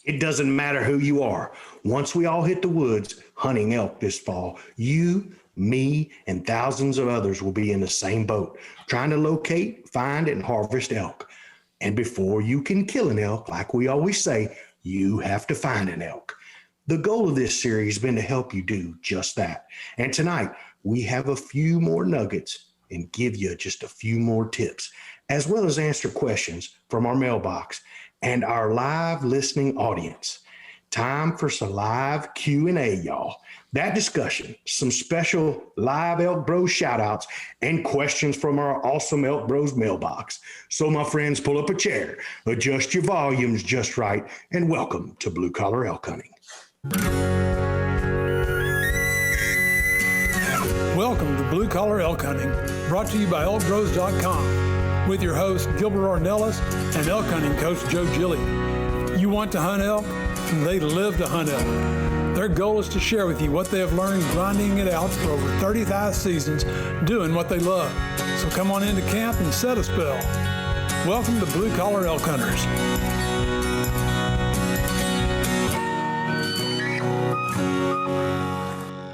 It doesn't matter who you are. Once we all hit the woods hunting elk this fall, you, me, and thousands of others will be in the same boat, trying to locate, find, and harvest elk. And before you can kill an elk, like we always say, you have to find an elk. The goal of this series has been to help you do just that. And tonight, we have a few more nuggets and give you just a few more tips, as well as answer questions from our mailbox and our live listening audience. Time for some live Q&A, y'all. That discussion, some special live Elk Bros shout-outs, and questions from our awesome Elk Bros mailbox. So, my friends, pull up a chair, adjust your volumes just right, and welcome to Blue Collar Elk Hunting. Welcome to Blue Collar Elk Hunting, brought to you by ElkBros.com, with your host Gilbert Ornelas and elk hunting coach Joe Gillia. You want to hunt elk? They live to hunt elk. Their goal is to share with you what they have learned grinding it out for over 35 seasons, doing what they love. So come on into camp and set a spell. Welcome to Blue Collar Elk Hunters.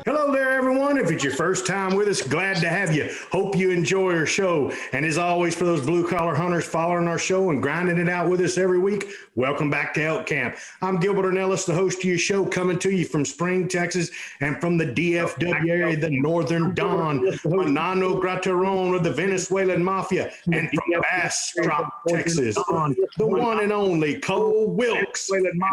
Hello there, everyone. If it's your first time with us, glad to have you. Hope you enjoy our show. And as always, for those blue collar hunters following our show and grinding it out with us every week, welcome back to Elk Camp. I'm Gilbert Ornelas, the host of your show, coming to you from Spring, Texas, and from the DFW area, the Northern Don, Manano Grataron of the Venezuelan Mafia, and from Bastrop, Texas, the one and only Cole Wilkes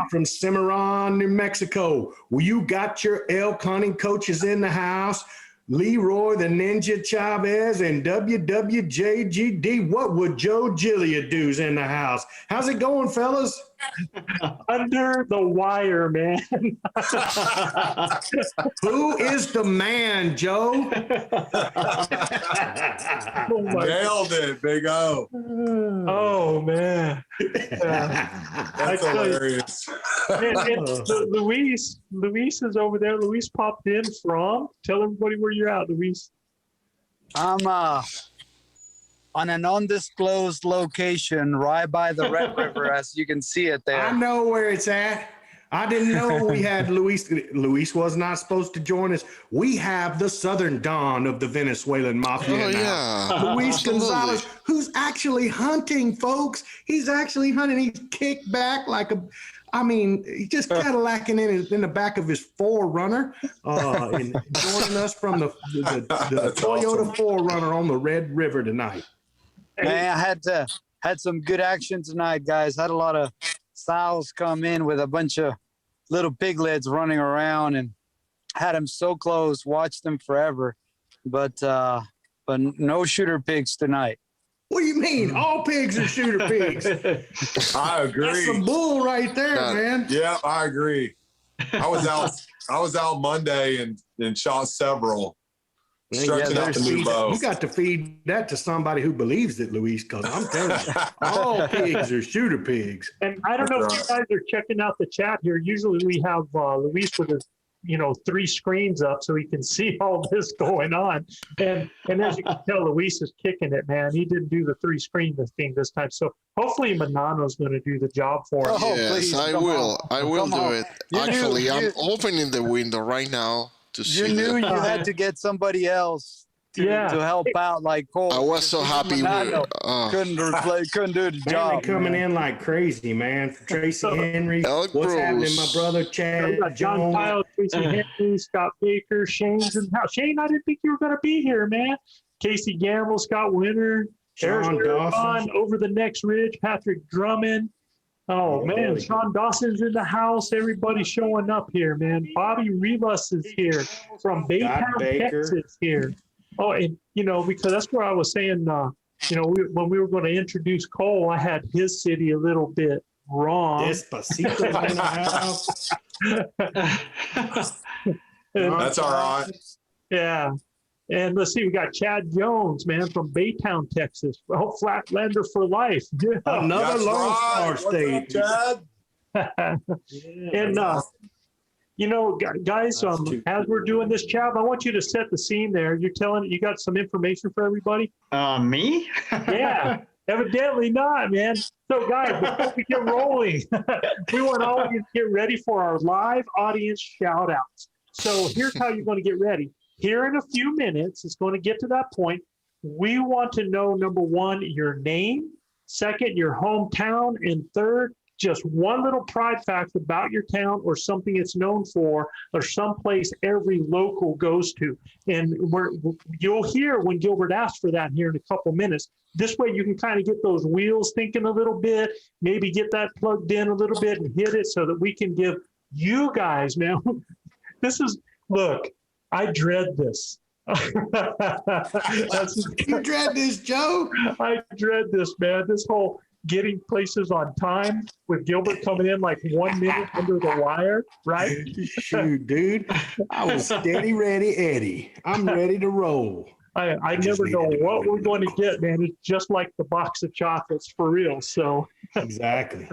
from Cimarron, New Mexico. Well, you got your elk hunting coaches in the house, Leroy the Ninja Chavez and WWJGD. What would Joe Gillia do's in the house? How's it going, fellas? Under the wire, man. Who is the man, Joe? Nailed it, Big O. Oh, man. That's hilarious. Luis is over there. Luis popped in from. Tell everybody where you're at, Luis. I'm on an undisclosed location right by the Red River, as you can see it there. I know where it's at. I didn't know we had Luis. Luis was not supposed to join us. We have the Southern Don of the Venezuelan Mafia now. Luis Gonzalez, who's actually hunting, folks. He's actually hunting. He's kicked back like a... I mean, he's just Cadillacing in the back of his 4Runner, and joining us from the Toyota 4Runner on the Red River tonight. Man, I had some good action tonight, guys. Had a lot of sows come in with a bunch of little piglets running around, and had them so close, watched them forever, but no shooter pigs tonight. What do you mean? All pigs are shooter pigs. I agree. That's some bull right there, man. Yeah, I agree. I was out Monday and shot several. Stretching out the new bow. You got to feed that to somebody who believes it, Luis, because I'm telling you, all pigs are shooter pigs. And I don't know if you guys are checking out the chat here. Usually we have Luis with his 3 screens up so he can see all this going on. And as you can tell, Luis is kicking it, man. He didn't do the 3-screen thing this time. So hopefully Manano's going to do the job for him. Oh, yes, please, I will. I will do it. Actually, I'm opening the window right now to see. You knew you had to get somebody else to help out like Cole. I was so happy couldn't do the job. Coming in like crazy, man. Tracy Henry, Elk what's Bros. happening, my brother Chad? John Kyle, Tracy Henry, Scott Baker, Shane's in the house. Shane, I didn't think you were going to be here, man. Casey Gamble, Scott Winter, Sean Dawson over the next ridge, Patrick Drummond. Oh, man, Sean Dawson's in the house. Everybody's showing up here, man. Bobby Rivas is here from Baytown, Texas here. Oh, and, because that's where I was saying, when we were going to introduce Cole, I had his city a little bit wrong. Despacito in the house. That's all right. Yeah. And let's see, we got Chad Jones, man, from Baytown, Texas. Oh, Flatlander for life. Yeah. Another Lone Star State. Chad? And, guys, as we're doing this, Chav, I want you to set the scene there. You got some information for everybody? Me? Yeah. Evidently not, man. So, guys, before we get rolling, we want all of you to get ready for our live audience shout-outs. So here's how you're going to get ready. Here in a few minutes, it's going to get to that point. We want to know, number one, your name, second, your hometown, and third, just one little pride fact about your town or something it's known for or someplace every local goes to. And you'll hear when Gilbert asks for that here in a couple minutes. This way you can kind of get those wheels thinking a little bit, maybe get that plugged in a little bit and hit it so that we can give you guys, man, look, I dread this. You dread this, Joe? I dread this, man. This whole getting places on time with Gilbert coming in like 1 minute under the wire, right? Shoot, dude. I was steady, ready, Eddie. I'm ready to roll. I never know what we're going to get, man. It's just like the box of chocolates for real. So exactly.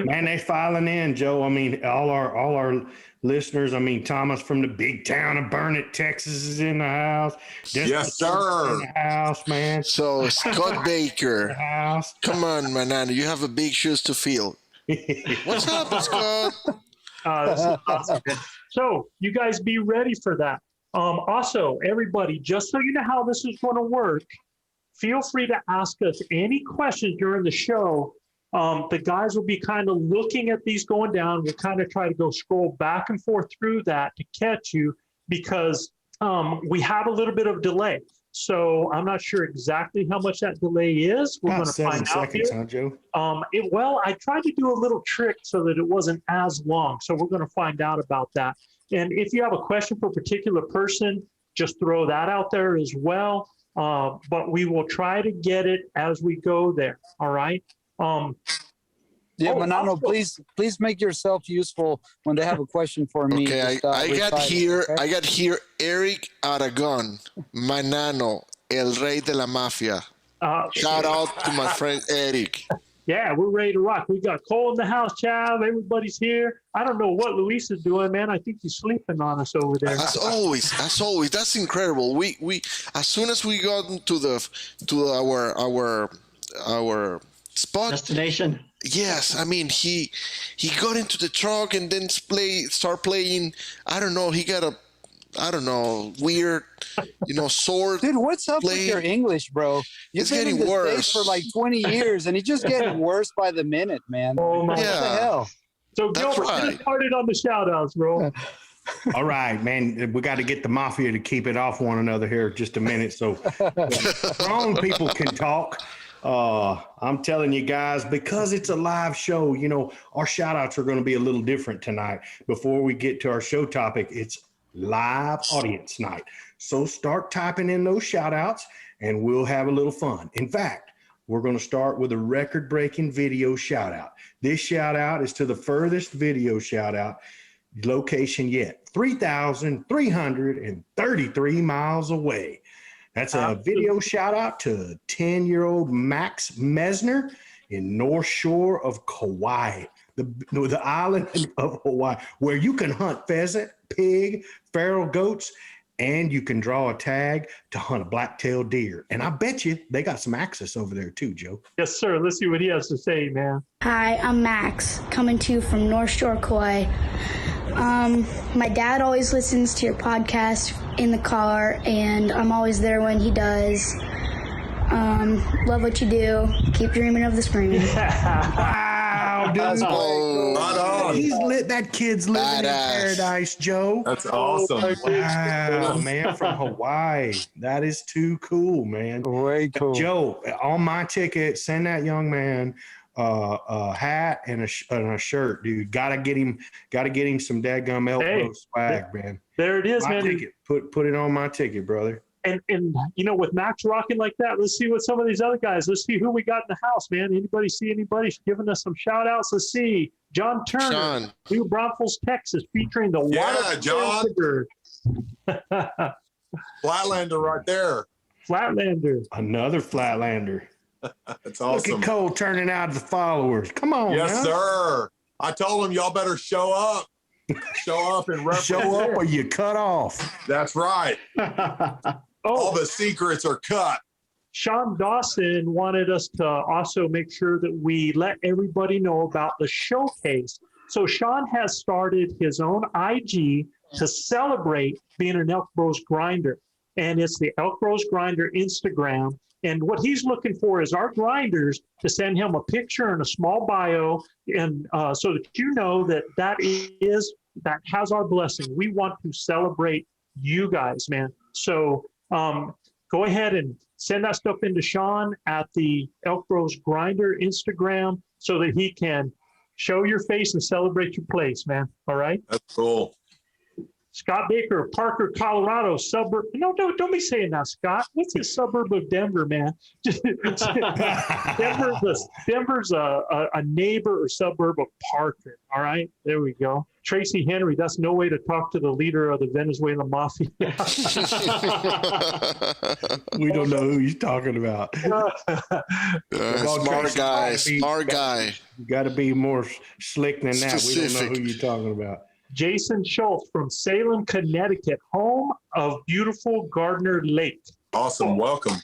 Man, they filing in, Joe. I mean, all our listeners. I mean, Thomas from the big town of Burnett, Texas is in the house. Yes, sir. In the house, man. So Scott Baker, House. come on, Manano, you have a big shoes to fill. What's up, Scott? This is awesome. So you guys be ready for that. Also, everybody, just so you know how this is going to work, feel free to ask us any questions during the show. The guys will be kind of looking at these going down. We'll kind of try to go scroll back and forth through that to catch you because we have a little bit of delay. So I'm not sure exactly how much that delay is. We're going to find out here. Huh, Joe? Well, I tried to do a little trick so that it wasn't as long. So we're going to find out about that. And if you have a question for a particular person, just throw that out there as well. But we will try to get it as we go there. All right. Manano, please make yourself useful when they have a question for me. Okay, I got here Eric Aragon, Manano, El Rey de la Mafia. Shout out to my friend Eric. Yeah, we're ready to rock. We got Cole in the house, Chav. Everybody's here. I don't know what Luis is doing, man. I think he's sleeping on us over there. As always, that's incredible. We as soon as we got to our spot destination. Yes, I mean he got into the truck and then start playing. I don't know. He got weird, sword. Dude, what's up with your English, bro? You've been in the States for like 20 years, and it's just getting worse by the minute, man. Oh my! What the hell? So Gilbert, get started on the shout-outs, bro. All right, man. We got to get the mafia to keep it off one another here just a minute, so grown people can talk. I'm telling you guys, because it's a live show, our shout outs are going to be a little different tonight. Before we get to our show topic, it's live audience night. So start typing in those shout outs and we'll have a little fun. In fact, we're going to start with a record breaking video shout out. This shout out is to the furthest video shout out location yet, 3,333 miles away. That's a video shout out to 10-year-old Max Mesner in North Shore of Kauai, the island of Hawaii, where you can hunt pheasant, pig, feral goats, and you can draw a tag to hunt a black-tailed deer. And I bet you they got some access over there too, Joe. Yes, sir. Let's see what he has to say, man. Hi, I'm Max, coming to you from North Shore, Kauai. My dad always listens to your podcast in the car, and I'm always there when he does. Love what you do. Keep dreaming of the spring. Wow, dude. That's cool. Right on. He's lit. That kid's living in Badass. paradise, Joe. That's awesome. Wow, man, from Hawaii. That is too cool, man. Way cool. Joe, on my ticket, send that young man a hat and a shirt, dude. Gotta get him some dadgum ElkBros swag, man. There it is, My man. ticket. Put it on my ticket, brother. And with Max rocking like that, let's see what some of these other guys. Let's see who we got in the house, man. Anybody see anybody giving us some shout outs? Let's see. John Turner, New Braunfels, Texas, featuring the John. Flatlander right there. Flatlander. Another Flatlander. That's awesome. Look at Cole turning out the followers. Come on, Yes, now. sir. I told him y'all better show up. Show up and represent. Show up or you cut off. That's right. All the secrets are cut. Sean Dawson wanted us to also make sure that we let everybody know about the showcase. So Sean has started his own IG to celebrate being an ElkBros grinder. And it's the ElkBros Grinder Instagram. And what he's looking for is our grinders to send him a picture and a small bio, and so that you know that that has our blessing. We want to celebrate you guys, man. So go ahead and send that stuff into Sean at the ElkBros Grinder Instagram so that he can show your face and celebrate your place, man. All right? That's cool. Scott Baker, Parker, Colorado, suburb. No, don't be saying that, Scott. What's the suburb of Denver, man? Denver's a neighbor or suburb of Parker. All right, there we go. Tracy Henry, that's no way to talk to the leader of the Venezuelan mafia. We don't know who he's talking about. Smart guy. You got to be more slick than that. Specific. We don't know who you're talking about. Jason Schultz from Salem, Connecticut, home of beautiful Gardner Lake. Awesome. Welcome.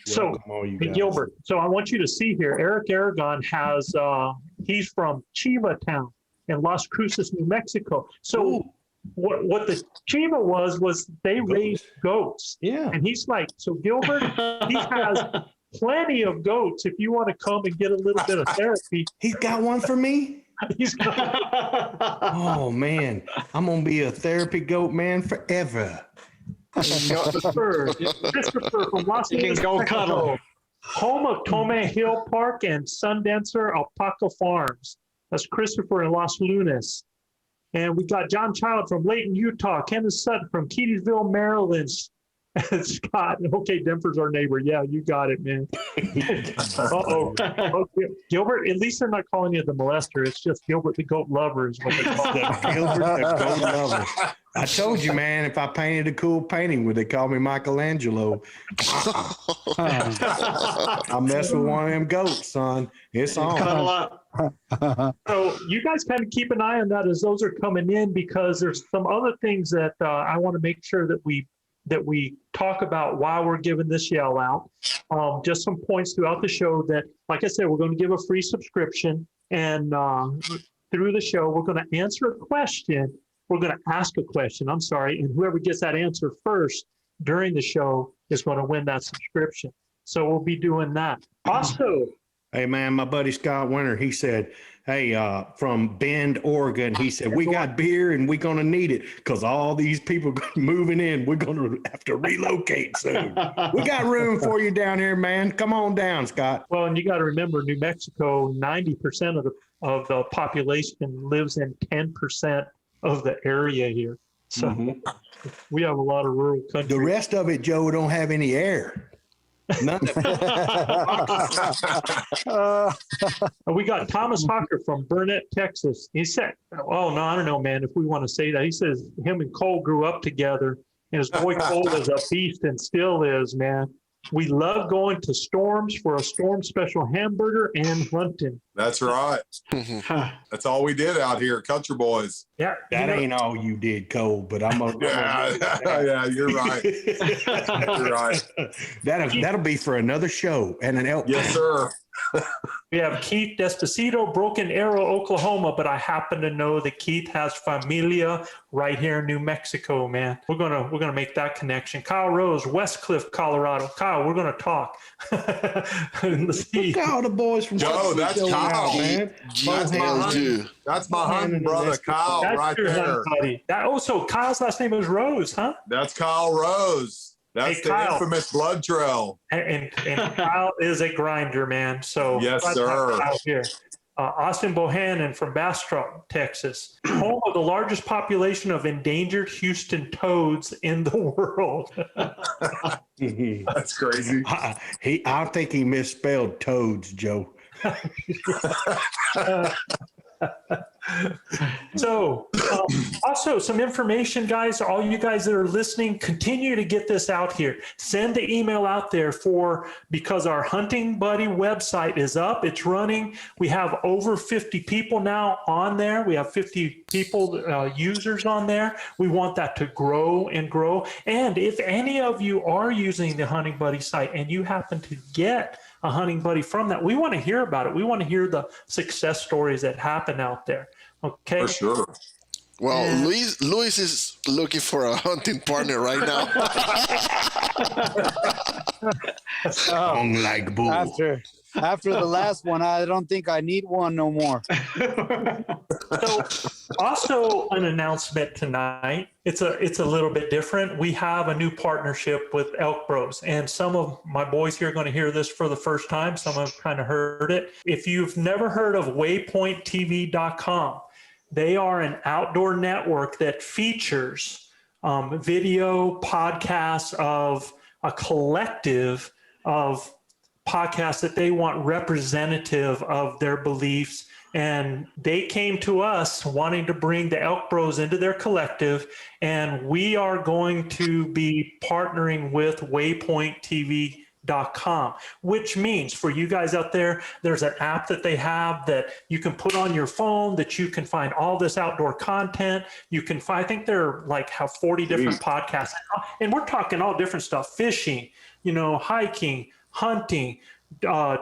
So, Welcome all you guys. Gilbert, so I want you to see here, Eric Aragon has, he's from Chiva Town in Las Cruces, New Mexico. So what the Chiva was they raised goats. Yeah. And he's like, so Gilbert, he has plenty of goats if you want to come and get a little bit of therapy. He's got one for me? He's got Oh, man. I'm going to be a therapy goat man forever. Christopher from Los Angeles, Mexico, home of Tome Hill Park and Sundancer Alpaca Farms. That's Christopher in Los Lunas. And we got John Child from Layton, Utah, Kenneth Sutton from Keedysville, Maryland. Scott, okay, Denver's our neighbor. Yeah, you got it, man. Uh-oh. Okay. Gilbert, at least they're not calling you the molester. It's just Gilbert the goat lover is what they call it. Gilbert the goat lover. I told you, man, if I painted a cool painting, would they call me Michelangelo? I mess with one of them goats, son. It's on. So you guys kind of keep an eye on that as those are coming in, because there's some other things that I want to make sure that we talk about while we're giving this yell out. Just some points throughout the show that, like I said, we're going to give a free subscription, and through the show, we're going to answer a question. We're going to ask a question, and whoever gets that answer first during the show is going to win that subscription. So we'll be doing that. Also, Hey, man, my buddy Scott Winter, he said, hey, from Bend, Oregon, he said, we got beer and we're going to need it because all these people moving in, we're going to have to relocate soon. We got room for you down here, man. Come on down, Scott. well, and you got to remember, New Mexico, 90% of the population lives in 10% of the area here. So we have a lot of rural country. The rest of it, Joe, don't have any air. None of it. We got Thomas Hawker from Burnett, Texas. He said, oh, no, I don't know, man, if we want to say that. He says him and Cole grew up together, and his boy Cole is a beast and still is, man. We love going to Storms for a Storm special hamburger and hunting. That's right. That's all we did out here, Country Boys. Yeah. That ain't all you did, Cole, but I'm going Yeah, you're right. You're right. That'll be for another show and an elk. Yes, sir. We have Keith Despacito, Broken Arrow, Oklahoma, but I happen to know that Keith has familia right here in New Mexico, man. We're gonna make that connection. Kyle Rose, Westcliff, Colorado. Kyle, we're gonna talk. Let's see. Look at all the boys from Joe, that's Showing Kyle. Out, man. That's my hunting brother, Kyle, That's right your there. buddy. So Kyle's last name is Rose, huh? That's Kyle Rose. That's the Kyle. infamous blood trail. And Kyle is a grinder, man. So Yes, glad to have sir. Kyle here. Austin Bohannon from Bastrop, Texas, home of the largest population of endangered Houston toads in the world. That's crazy. I think he misspelled toads, Joe. So, also some information, guys. All you guys that are listening, continue to get this out here. Send the email out there because our Hunting Buddy website is up. It's running. We have over 50 people now on there. We have 50 people, users on there. We want that to grow and grow. And if any of you are using the Hunting Buddy site and you happen to get a hunting buddy from that, we want to hear about it. We want to hear the success stories that happen out there. Okay. For sure. Well, Luis is looking for a hunting partner right now. Song like bull. After the last one, I don't think I need one no more. So, also an announcement tonight. It's a little bit different. We have a new partnership with ElkBros, and some of my boys here are going to hear this for the first time. Some have kind of heard it. If you've never heard of WaypointTV.com, they are an outdoor network that features video podcasts of a collective of podcasts that they want representative of their beliefs. And they came to us wanting to bring the ElkBros into their collective. And we are going to be partnering with WaypointTV.com, which means for you guys out there, there's an app that they have that you can put on your phone that you can find all this outdoor content. You can find, I think they're like have 40 different podcasts, and we're talking all different stuff: fishing, hiking, hunting,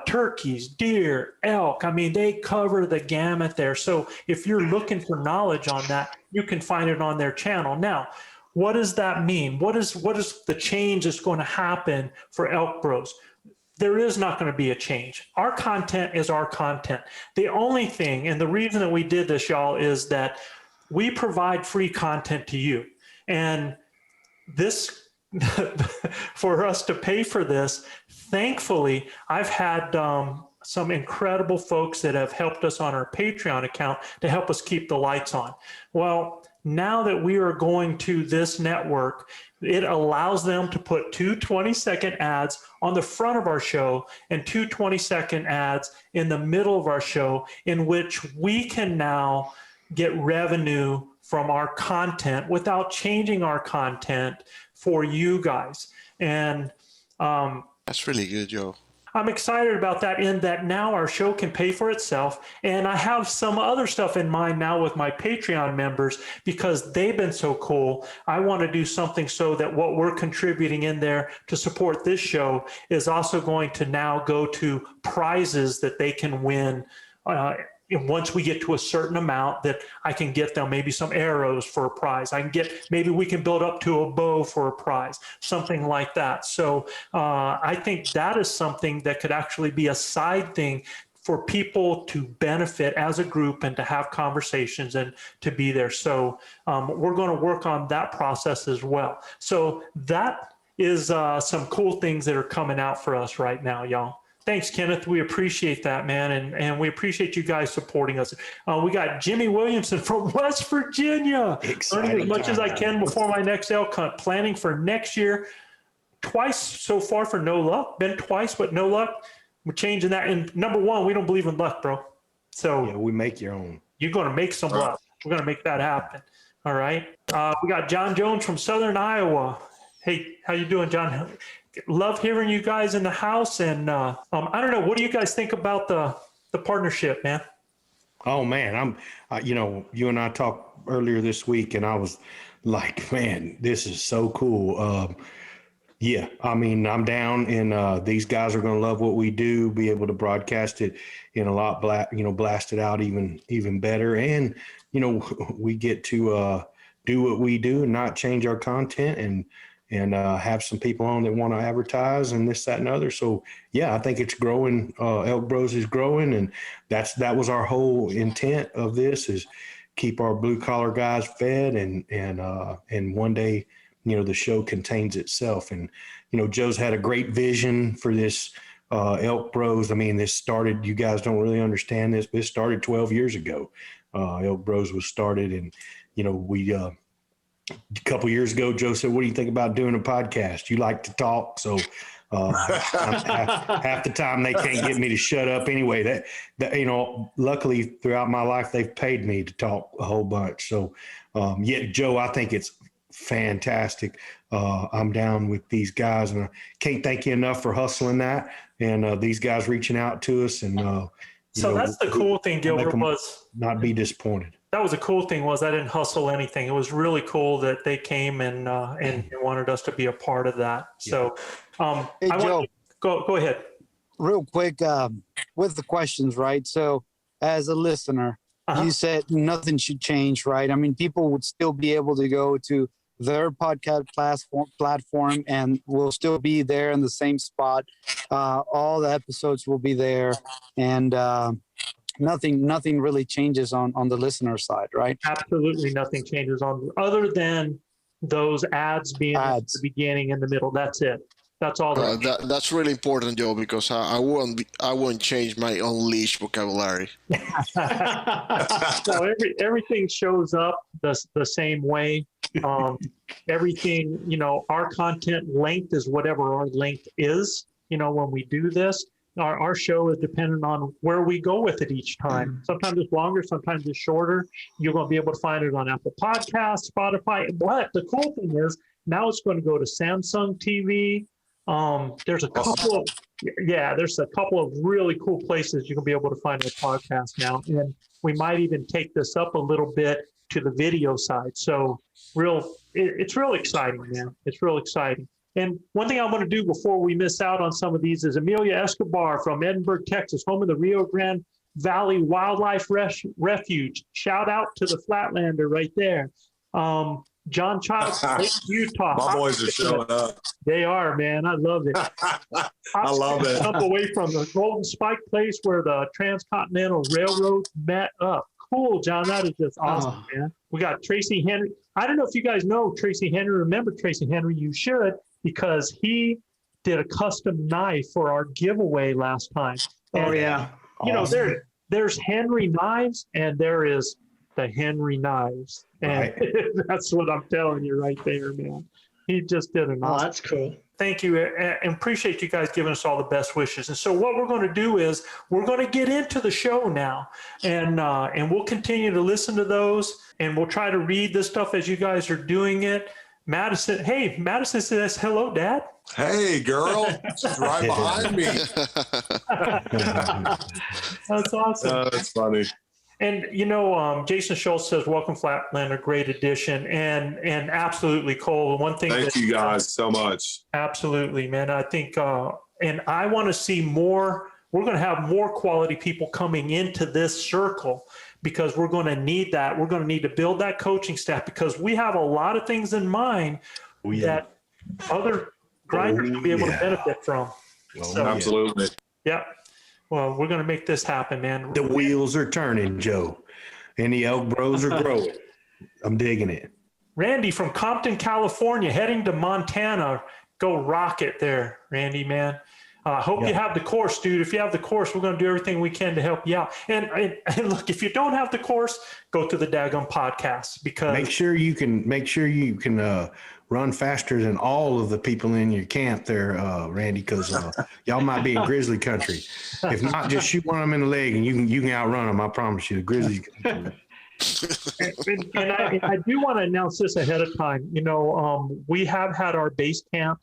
turkeys, deer, elk. I mean, they cover the gamut there. So if you're looking for knowledge on that, you can find it on their channel. Now, what does that mean? What is the change that's going to happen for ElkBros? There is not going to be a change. Our content is our content. The only thing, and the reason that we did this, y'all, is that we provide free content to you. And this, for us to pay for this, thankfully, I've had some incredible folks that have helped us on our Patreon account to help us keep the lights on. Well, now that we are going to this network, it allows them to put 2 20-second ads on the front of our show and 2 20-second ads in the middle of our show, in which we can now get revenue from our content without changing our content for you guys. And that's really good, Joe. I'm excited about that, in that now our show can pay for itself. And I have some other stuff in mind now with my Patreon members, because they've been so cool. I want to do something so that what we're contributing in there to support this show is also going to now go to prizes that they can win. Once we get to a certain amount, that I can get them maybe some arrows for a prize. Maybe we can build up to a bow for a prize, something like that. So I think that is something that could actually be a side thing for people to benefit as a group and to have conversations and to be there. So we're going to work on that process as well. So that is some cool things that are coming out for us right now, y'all. Thanks, Kenneth. We appreciate that, man. And we appreciate you guys supporting us. We got Jimmy Williamson from West Virginia. Learning as much as I can before my next elk hunt. Planning for next year. Twice so far for no luck. Been twice, but no luck. We're changing that. And number one, we don't believe in luck, bro. So yeah, we make your own. You're going to make some luck. We're going to make that happen. All right. We got John Jones from Southern Iowa. Hey, how you doing, John? Love hearing you guys in the house. And I don't know, what do you guys think about the partnership, man? Oh man, you and I talked earlier this week, and I was like, man, this is so cool. Yeah, I mean, I'm down, and these guys are going to love what we do. Be able to broadcast it in a lot, blast it out even better, and we get to do what we do and not change our content, and have some people on that want to advertise and this, that, and other. So yeah, I think it's growing. ElkBros is growing, and that was our whole intent of this, is keep our blue collar guys fed, and one day, the show contains itself. And, Joe's had a great vision for this ElkBros. I mean, this started, you guys don't really understand this, but this started 12 years ago. ElkBros was started, and, we, a couple of years ago, Joe said, what do you think about doing a podcast? You like to talk. So Half the time they can't get me to shut up anyway. That luckily throughout my life they've paid me to talk a whole bunch. So, yet Joe, I think it's fantastic. I'm down with these guys, and I can't thank you enough for hustling that and these guys reaching out to us. And so that's the cool thing, Gilbert, was not be disappointed. That was the cool thing was I didn't hustle anything. It was really cool that they came and wanted us to be a part of that. So, Hey, Joe, go ahead. Real quick, with the questions, right? So, as a listener, you said nothing should change, right? I mean, people would still be able to go to their podcast platform and will still be there in the same spot. All the episodes will be there, and nothing really changes on the listener side, right? Absolutely nothing changes other than those ads being at the beginning and the middle. That's it. That's all. That's really important, Joe, because I won't change my unleashed vocabulary. So everything shows up the same way. Everything, our content length is whatever our length is. When we do this, our show is dependent on where we go with it each time. Sometimes it's longer, sometimes it's shorter. You're going to be able to find it on Apple Podcasts, Spotify. But the cool thing is now it's going to go to Samsung TV. There's a couple of really cool places you can be able to find a podcast now. And we might even take this up a little bit to the video side. So it's real exciting, man. It's real exciting. And one thing I want to do before we miss out on some of these is Amelia Escobar from Edinburgh, Texas, home of the Rio Grande Valley Wildlife Refuge. Shout out to the Flatlander right there. John Chavez, Utah. My boys are showing up. They are, man. I love it. I love it. Up away from the Golden Spike place where the Transcontinental Railroad met up. Cool, John. That is just awesome, man. We got Tracy Henry. I don't know if you guys know Tracy Henry. Remember Tracy Henry? You should, because he did a custom knife for our giveaway last time. And, Awesome. There's Henry knives and there is the Henry knives. And that's what I'm telling you right there, man. He just did an awesome. Oh, that's cool. Thank you, and appreciate you guys giving us all the best wishes. And so what we're going to do is we're going to get into the show now, and we'll continue to listen to those, and we'll try to read this stuff as you guys are doing it. Madison says, hello, Dad. Hey, girl. She's right behind me. That's awesome. That's funny. And, Jason Schultz says, welcome, Flatlander, great addition. And absolutely, Cole, one thing. Thank you guys so much. Absolutely, man. I think, and I want to see more. We're going to have more quality people coming into this circle because we're going to need that. We're going to need to build that coaching staff because we have a lot of things in mind that other grinders will be able to benefit from. Absolutely. Yeah. Well, we're going to make this happen, man. The wheels are turning, Joe, and the Elk Bros are growing. I'm digging it. Randy from Compton, California, heading to Montana. Go rocket there, Randy, man. Hope you have the course, dude. If you have the course, we're going to do everything we can to help you out. And look, if you don't have the course, go to the daggone podcast because make sure you can run faster than all of the people in your camp there, Randy, because y'all might be in grizzly country. If not, just shoot one of them in the leg and you can outrun them. I promise you, the grizzlies. and I do want to announce this ahead of time. We have had our base camp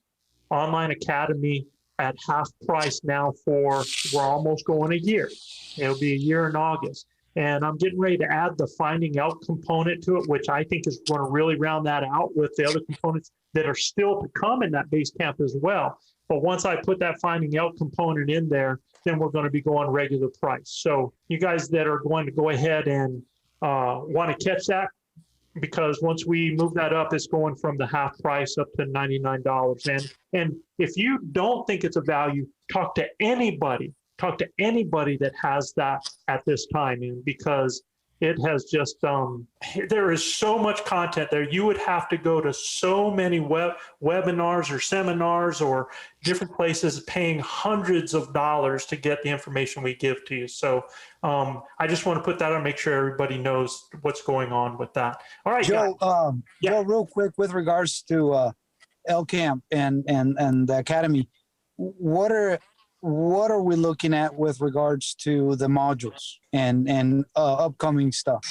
online academy at half price now we're almost going a year. It'll be a year in August. And I'm getting ready to add the Finding Elk component to it, which I think is going to really round that out with the other components that are still to come in that base camp as well. But once I put that Finding Elk component in there, then we're going to be going regular price. So you guys that are going to go ahead and want to catch that, because once we move that up, it's going from the half price up to $99. And if you don't think it's a value, talk to anybody that has that at this time, because it has just, there is so much content there. You would have to go to so many webinars or seminars or different places paying hundreds of dollars to get the information we give to you. So I just want to put that on, make sure everybody knows what's going on with that. All right, Joe, Joe, real quick with regards to Elk Camp and the Academy, what are we looking at with regards to the modules and upcoming stuff?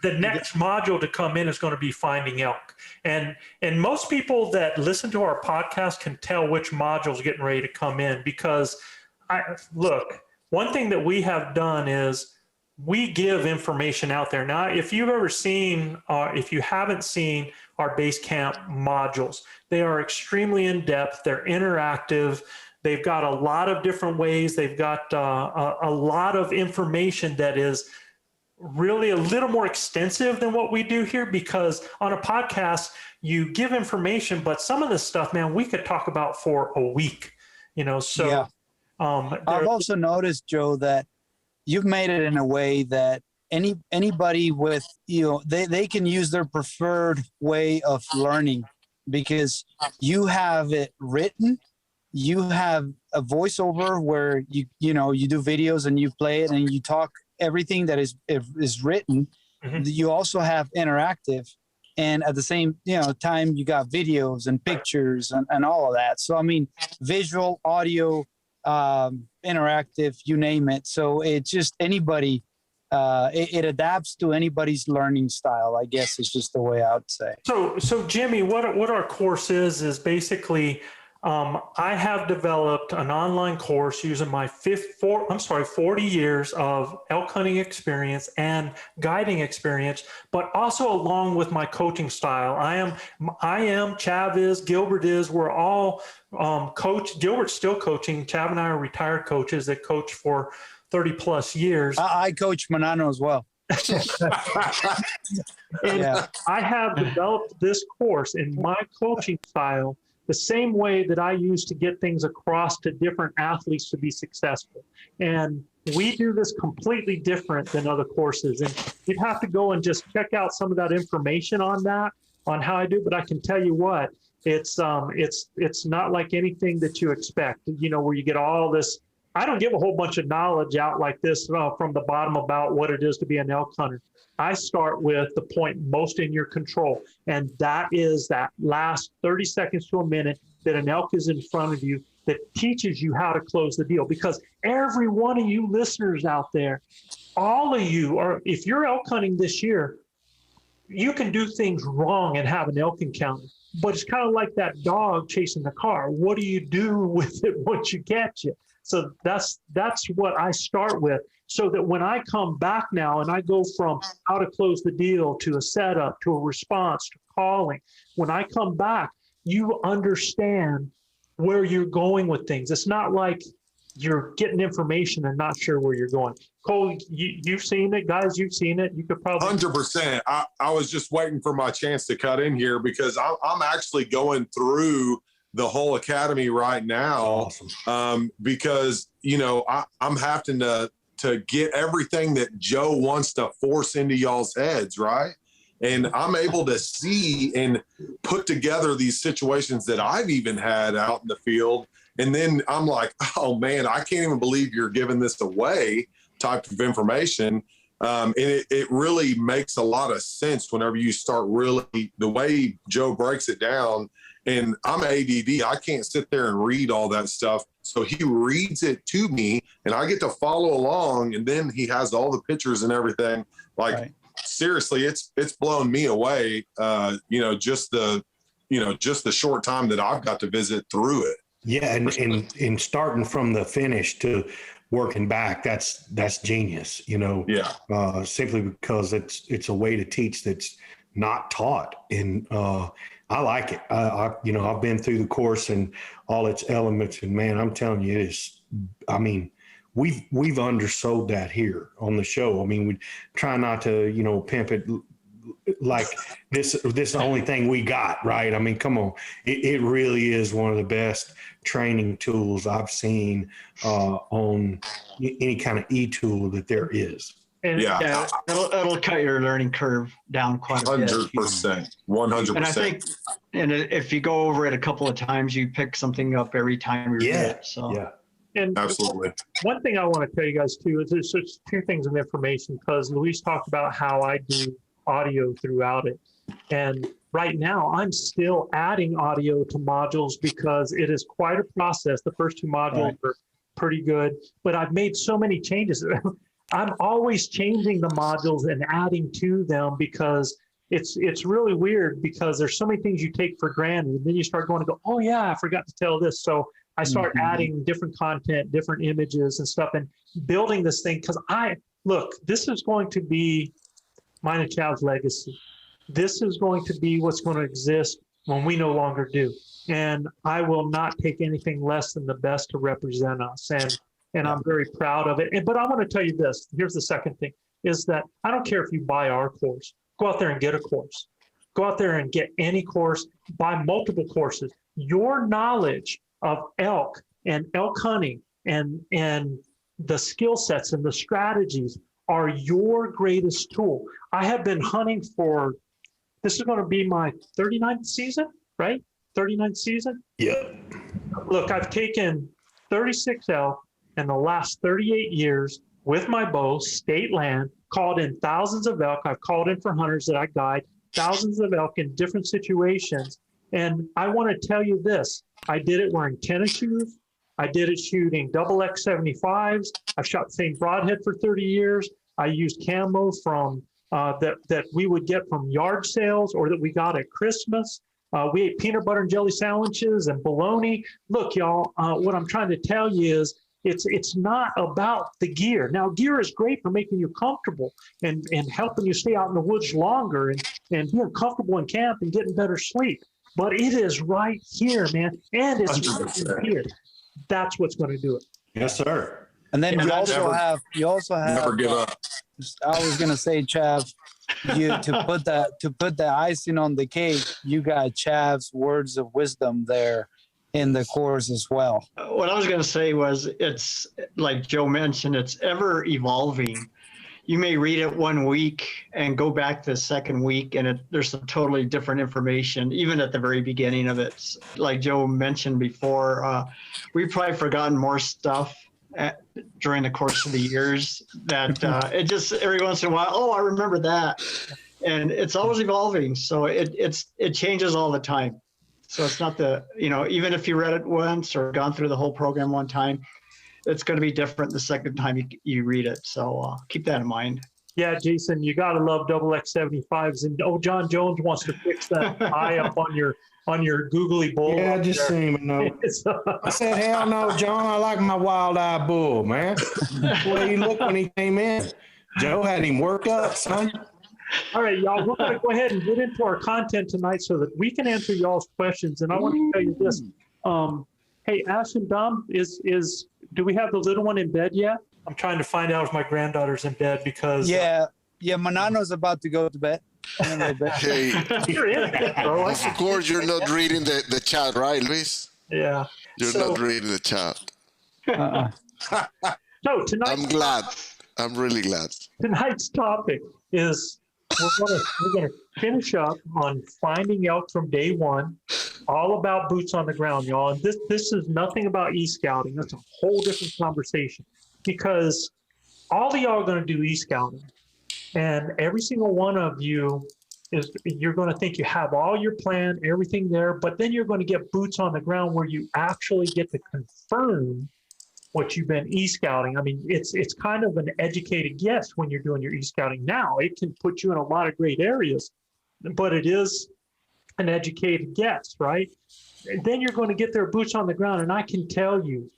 The next module to come in is going to be finding elk, and most people that listen to our podcast can tell which module is getting ready to come in, because one thing that we have done is we give information out there. Now, if you've ever seen, if you haven't seen our base camp modules, they are extremely in depth. They're interactive. They've got a lot of different ways. They've got a lot of information that is really a little more extensive than what we do here, because on a podcast, you give information, but some of this stuff, man, we could talk about for a week, so. Yeah. I've also noticed, Joe, that you've made it in a way that anybody with, they can use their preferred way of learning, because you have it written. You have a voiceover where you do videos and you play it and you talk everything that is written. Mm-hmm. You also have interactive, and at the same time you got videos and pictures and all of that. So I mean, visual, audio, interactive, you name it. So it's just anybody. It adapts to anybody's learning style, I guess, is just the way I would say. So Jimmy, what our course is basically. I have developed an online course using my 40 years of elk hunting experience and guiding experience, but also along with my coaching style. I am, Chavez, Gilbert is, we're all coach. Gilbert's still coaching. Chav and I are retired coaches that coach for 30 plus years. I coach Manano as well. And I have developed this course in my coaching style the same way that I use to get things across to different athletes to be successful. And we do this completely different than other courses. And you'd have to go and just check out some of that information on how I do. But I can tell you what, it's not like anything that you expect, where you get all this. I don't give a whole bunch of knowledge out like this from the bottom about what it is to be an elk hunter. I start with the point most in your control, and that is that last 30 seconds to a minute that an elk is in front of you that teaches you how to close the deal. Because every one of you listeners out there, all of you are, if you're elk hunting this year, you can do things wrong and have an elk encounter. But it's kind of like that dog chasing the car. What do you do with it once you catch it? So that's what I start with, so that when I come back now and I go from how to close the deal to a setup to a response to calling, when I come back, you understand where you're going with things. It's not like you're getting information and not sure where you're going. Cole, you've seen it, guys. You've seen it. You could probably 100%. I was just waiting for my chance to cut in here, because I'm actually going through the whole academy right now. Awesome. Because I'm having to get everything that Joe wants to force into y'all's heads, right? And I'm able to see and put together these situations that I've even had out in the field. And then I'm like, oh man, I can't even believe you're giving this away type of information. And it really makes a lot of sense whenever you start really, the way Joe breaks it down. And I'm ADD. I can't sit there and read all that stuff. So he reads it to me and I get to follow along. And then he has all the pictures and everything. Like, right. Seriously, it's blown me away. Just the short time that I've got to visit through it. Yeah. And starting from the finish to working back, that's genius, Yeah. Simply because it's a way to teach that's not taught. And, I like it. I've been through the course and all its elements, and man, I'm telling you, it is. I mean, we've undersold that here on the show. I mean, we try not to, pimp it like this is the only thing we got, right? I mean, come on, it really is one of the best training tools I've seen on any kind of e-tool that there is. And yeah, it'll cut your learning curve down quite a bit. 100%. 100%. And I think, if you go over it a couple of times, you pick something up every time you read it. So yeah, and absolutely. One thing I want to tell you guys too is there's just two things of information, because Luis talked about how I do audio throughout it, and right now, I'm still adding audio to modules because it is quite a process. The first two modules are pretty good, but I've made so many changes. I'm always changing the modules and adding to them because it's really weird because there's so many things you take for granted. And then you start going to go, oh yeah, I forgot to tell this. So I start adding different content, different images and stuff, and building this thing. Because this is going to be mine and Chav's legacy. This is going to be what's going to exist when we no longer do. And I will not take anything less than the best to represent us. And I'm very proud of it. But I want to tell you this. Here's the second thing, is that I don't care if you buy our course. Go out there and get a course. Go out there and get any course, buy multiple courses. Your knowledge of elk and elk hunting and the skill sets and the strategies are your greatest tool. I have been hunting this is going to be my 39th season, right? 39th season? Yeah. Look, I've taken 36 elk in the last 38 years with my bow, state land, called in thousands of elk. I've called in for hunters that I guide, thousands of elk in different situations. And I want to tell you this, I did it wearing tennis shoes. I did it shooting double X75s. I've shot the same broadhead for 30 years. I used camo from that we would get from yard sales or that we got at Christmas. We ate peanut butter and jelly sandwiches and bologna. Look, y'all, what I'm trying to tell you is it's not about the gear. Now, gear is great for making you comfortable and helping you stay out in the woods longer and being comfortable in camp and getting better sleep. But it is right here, man. And it's right here. That's what's going to do it. Yes, sir. And then you also have Never give up. I was gonna say, Chav, to put the icing on the cake, you got Chav's words of wisdom there in the course as well. What I was going to say was, it's like Joe mentioned, it's ever evolving. You may read it one week and go back the second week and there's some totally different information, even at the very beginning of it. Like Joe mentioned before, we've probably forgotten more stuff during the course of the years that it just every once in a while, oh, I remember that. And it's always evolving. So it changes all the time. So it's not even if you read it once or gone through the whole program one time, it's going to be different the second time you read it. So keep that in mind. Yeah, Jason, you got to love double X75s. And John Jones wants to fix that eye up on your googly bull. Yeah, I just seen him. No. I said, hell no, John. I like my wild eye bull, man. The way he looked when he came in. Joe had him worked up, son. All right, y'all, we're going to go ahead and get into our content tonight so that we can answer y'all's questions. And I want to tell you this. Hey, Ash and Dom, do we have the little one in bed yet? I'm trying to find out if my granddaughter's in bed because... Yeah, Manano's about to go to bed. Hey, you're in bed, bro. Of course, you're not reading the chat, right, Luis? Yeah. You're not reading the chat. So tonight... I'm glad. I'm really glad. Tonight's topic is we're gonna finish up on finding elk from day one, all about boots on the ground, y'all. And this is nothing about e-scouting. That's a whole different conversation because all of y'all are going to do e-scouting, and every single one of you you're going to think you have all your plan, everything there, but then you're going to get boots on the ground where you actually get to confirm what you've been e-scouting. I mean, it's kind of an educated guess when you're doing your e-scouting now. It can put you in a lot of great areas, but it is an educated guess, right? And then you're going to get their boots on the ground, and I can tell you,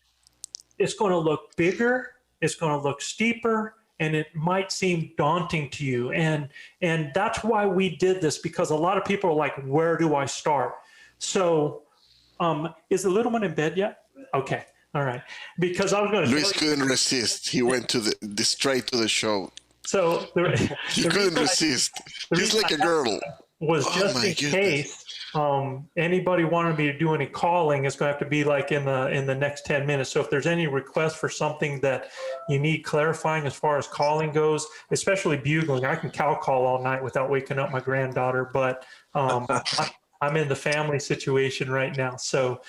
it's going to look bigger, it's going to look steeper, and it might seem daunting to you. And that's why we did this, because a lot of people are like, where do I start? So is the little one in bed yet? Okay. All right, because I was going to. Luis couldn't resist. He went to the straight to the show. So he couldn't resist. He's like a girl. Was just in case anybody wanted me to do any calling, it's going to have to be like in the next 10 minutes. So if there's any request for something that you need clarifying as far as calling goes, especially bugling, I can cow call all night without waking up my granddaughter. But I'm in the family situation right now, so.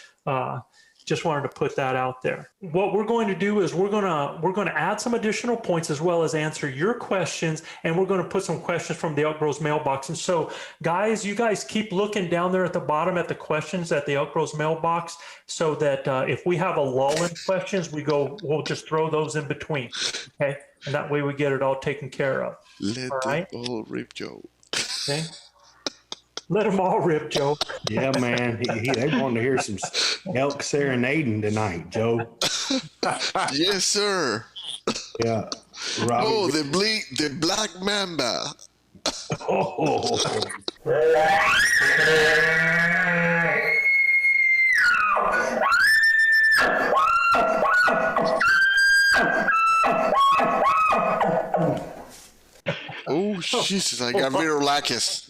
Just wanted to put that out there. What we're going to do is we're going to add some additional points as well as answer your questions, and we're going to put some questions from the ElkBros mailbox. And so, guys, you guys keep looking down there at the bottom at the questions at the ElkBros mailbox, so that if we have a lull in questions, we'll just throw those in between. Okay, and that way we get it all taken care of. Let all right? them all rip, Joe. Okay. Let them all rip, Joe. Yeah, man. They want to hear some elk serenading tonight, Joe. Yes, sir. Yeah. Oh, the black mamba. Oh. Oh, Jesus, I got virolacus.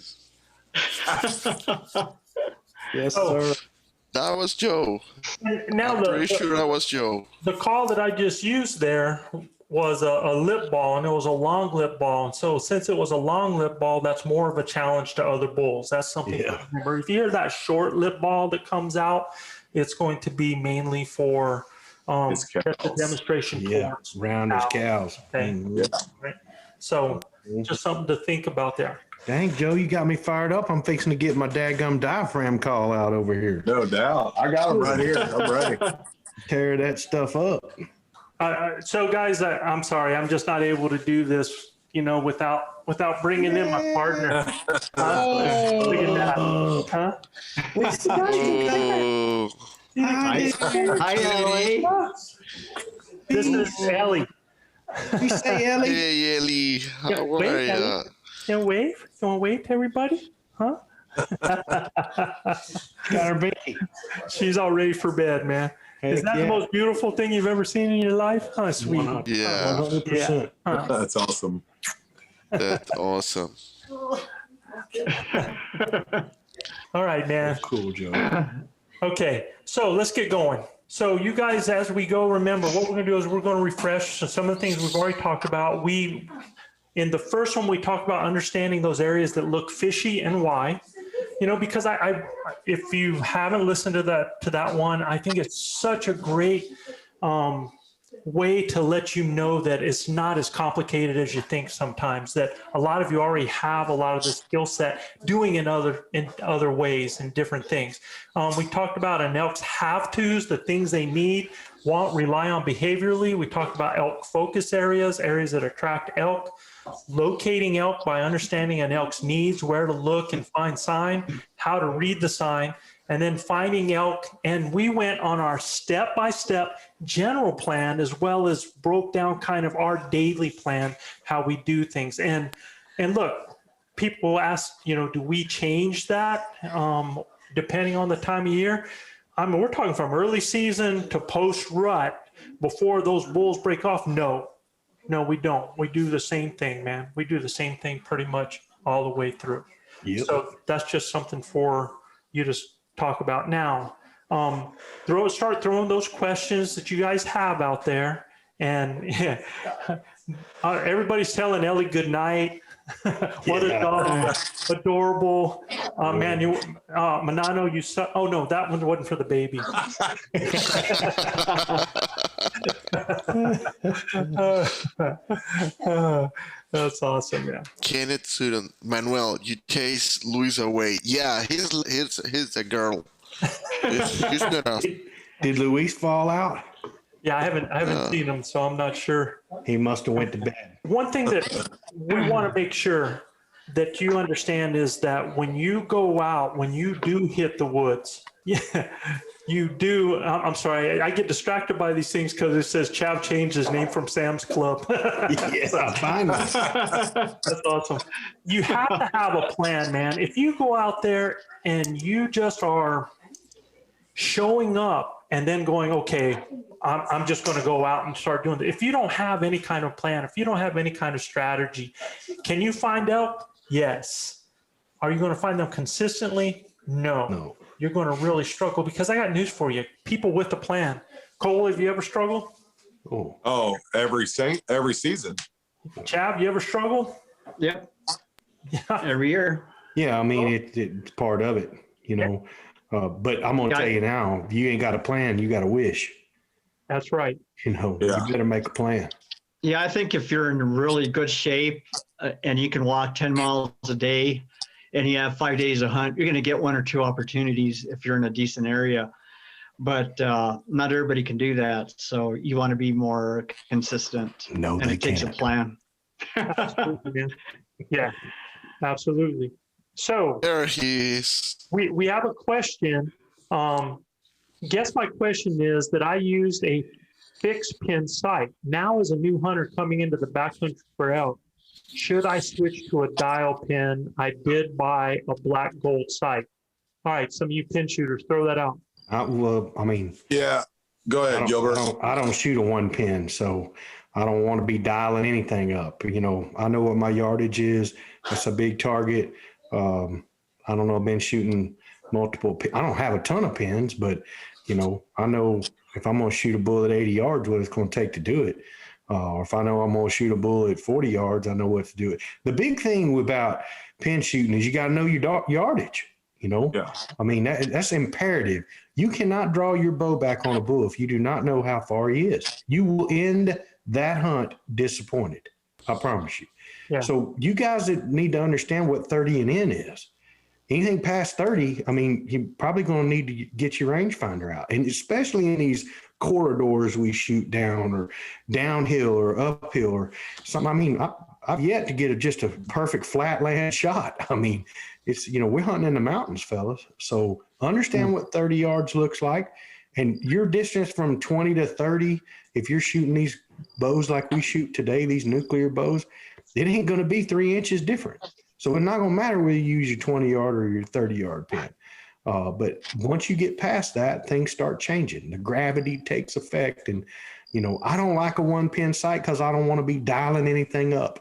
Yes, sir. That was Joe. Now I'm pretty sure that was Joe. The call that I just used there was a lip ball, and it was a long lip ball. And so since it was a long lip ball, that's more of a challenge to other bulls. That's something to remember. If you hear that short lip ball that comes out, it's going to be mainly for just a demonstration. Yeah, round as cows. Okay. Right. So just something to think about there. Dang, Joe, you got me fired up. I'm fixing to get my dadgum diaphragm call out over here. No doubt. I got them right here. I'm ready. Tear that stuff up. So, guys, I'm sorry. I'm just not able to do this, without bringing in my partner. Look at that. Huh? Oh, Hi, Ellie. This is Ellie. You say, Ellie? hey, Ellie. How are wait, ya? Ellie. You want to wave to everybody? Huh? Got her baby. She's all ready for bed, man. Is that the most beautiful thing you've ever seen in your life? Huh, sweet. Yeah, 100%. Huh. That's awesome. that's awesome. All right, man. Cool, Joe. Okay, so let's get going. So you guys, as we go, remember what we're going to do is we're going to refresh some of the things we've already talked about. In the first one, we talked about understanding those areas that look fishy and why. Because if you haven't listened to that one, I think it's such a great way to let you know that it's not as complicated as you think sometimes, that a lot of you already have a lot of the skill set doing in other ways and different things. We talked about an elk's have-tos, the things they need, want, rely on behaviorally. We talked about elk focus areas that attract elk, locating elk by understanding an elk's needs, where to look and find sign, how to read the sign, and then finding elk. And we went on our step-by-step general plan, as well as broke down kind of our daily plan, how we do things. And look, people ask, do we change that depending on the time of year? I mean, we're talking from early season to post-rut before those bulls break off. No, we don't. We do the same thing, man. We do the same thing pretty much all the way through. Yep. So that's just something for you to talk about now. Start throwing those questions that you guys have out there. And everybody's telling Ellie good night. What a dog, adorable. Man, Manano, you suck. Oh no, that one wasn't for the baby. That's awesome, man. Kenneth Sutton, Manuel, you chase Luis away. Yeah, he's a girl. He's not a... Did Luis fall out? Yeah, I haven't seen him, so I'm not sure. He must have went to bed. One thing that we want to make sure that you understand is that when you go out, when you do hit the woods, you do. I'm sorry, I get distracted by these things because it says Chav changed his name from Sam's Club. Yes, I find that. That's awesome. You have to have a plan, man. If you go out there and you just are showing up and then going, okay, I'm just going to go out and start doing it. If you don't have any kind of plan, if you don't have any kind of strategy, can you find elk? Yes. Are you going to find them consistently? No. You're going to really struggle, because I got news for you. People with a plan. Cole, have you ever struggled? Oh, every season. Chav, you ever struggled? Yep. Yeah. Every year. Yeah, I mean, it's part of it, But I'm going to tell you now, if you ain't got a plan, you got to wish. That's right. You better make a plan. Yeah, I think if you're in really good shape and you can walk 10 miles a day and you have 5 days of hunt, you're going to get 1 or 2 opportunities if you're in a decent area. But not everybody can do that. So you want to be more consistent. No, and they it takes can't. a plan. Absolutely, man. Yeah, absolutely. So There he is. we have a question. Guess my question is that I used a fixed pin sight. Now as a new hunter coming into the backcountry for elk, should I switch to a dial pin? I did buy a black gold sight. All right, some of you pin shooters, throw that out. Yeah, go ahead, Gilbert. I don't shoot a 1 pin, so I don't want to be dialing anything up. I know what my yardage is. That's a big target. I don't know. I've been shooting multiple. I don't have a ton of pins, but I know if I'm going to shoot a bullet 80 yards, what it's going to take to do it. Or if I know I'm going to shoot a bullet 40 yards, I know what to do it. The big thing about pin shooting is you got to know your yardage. Yeah. That's imperative. You cannot draw your bow back on a bull if you do not know how far he is. You will end that hunt disappointed. I promise you. Yeah. So you guys need to understand what 30 and in is. Anything past 30, you're probably going to need to get your rangefinder out. And especially in these corridors we shoot down or downhill or uphill or something. I've yet to get just a perfect flatland shot. It's, we're hunting in the mountains, fellas. So understand what 30 yards looks like. And your distance from 20 to 30, if you're shooting these bows like we shoot today, these nuclear bows, it ain't going to be 3 inches different. So it's not going to matter whether you use your 20-yard or your 30-yard pin. But once you get past that, things start changing. The gravity takes effect. And, I don't like a 1-pin sight because I don't want to be dialing anything up.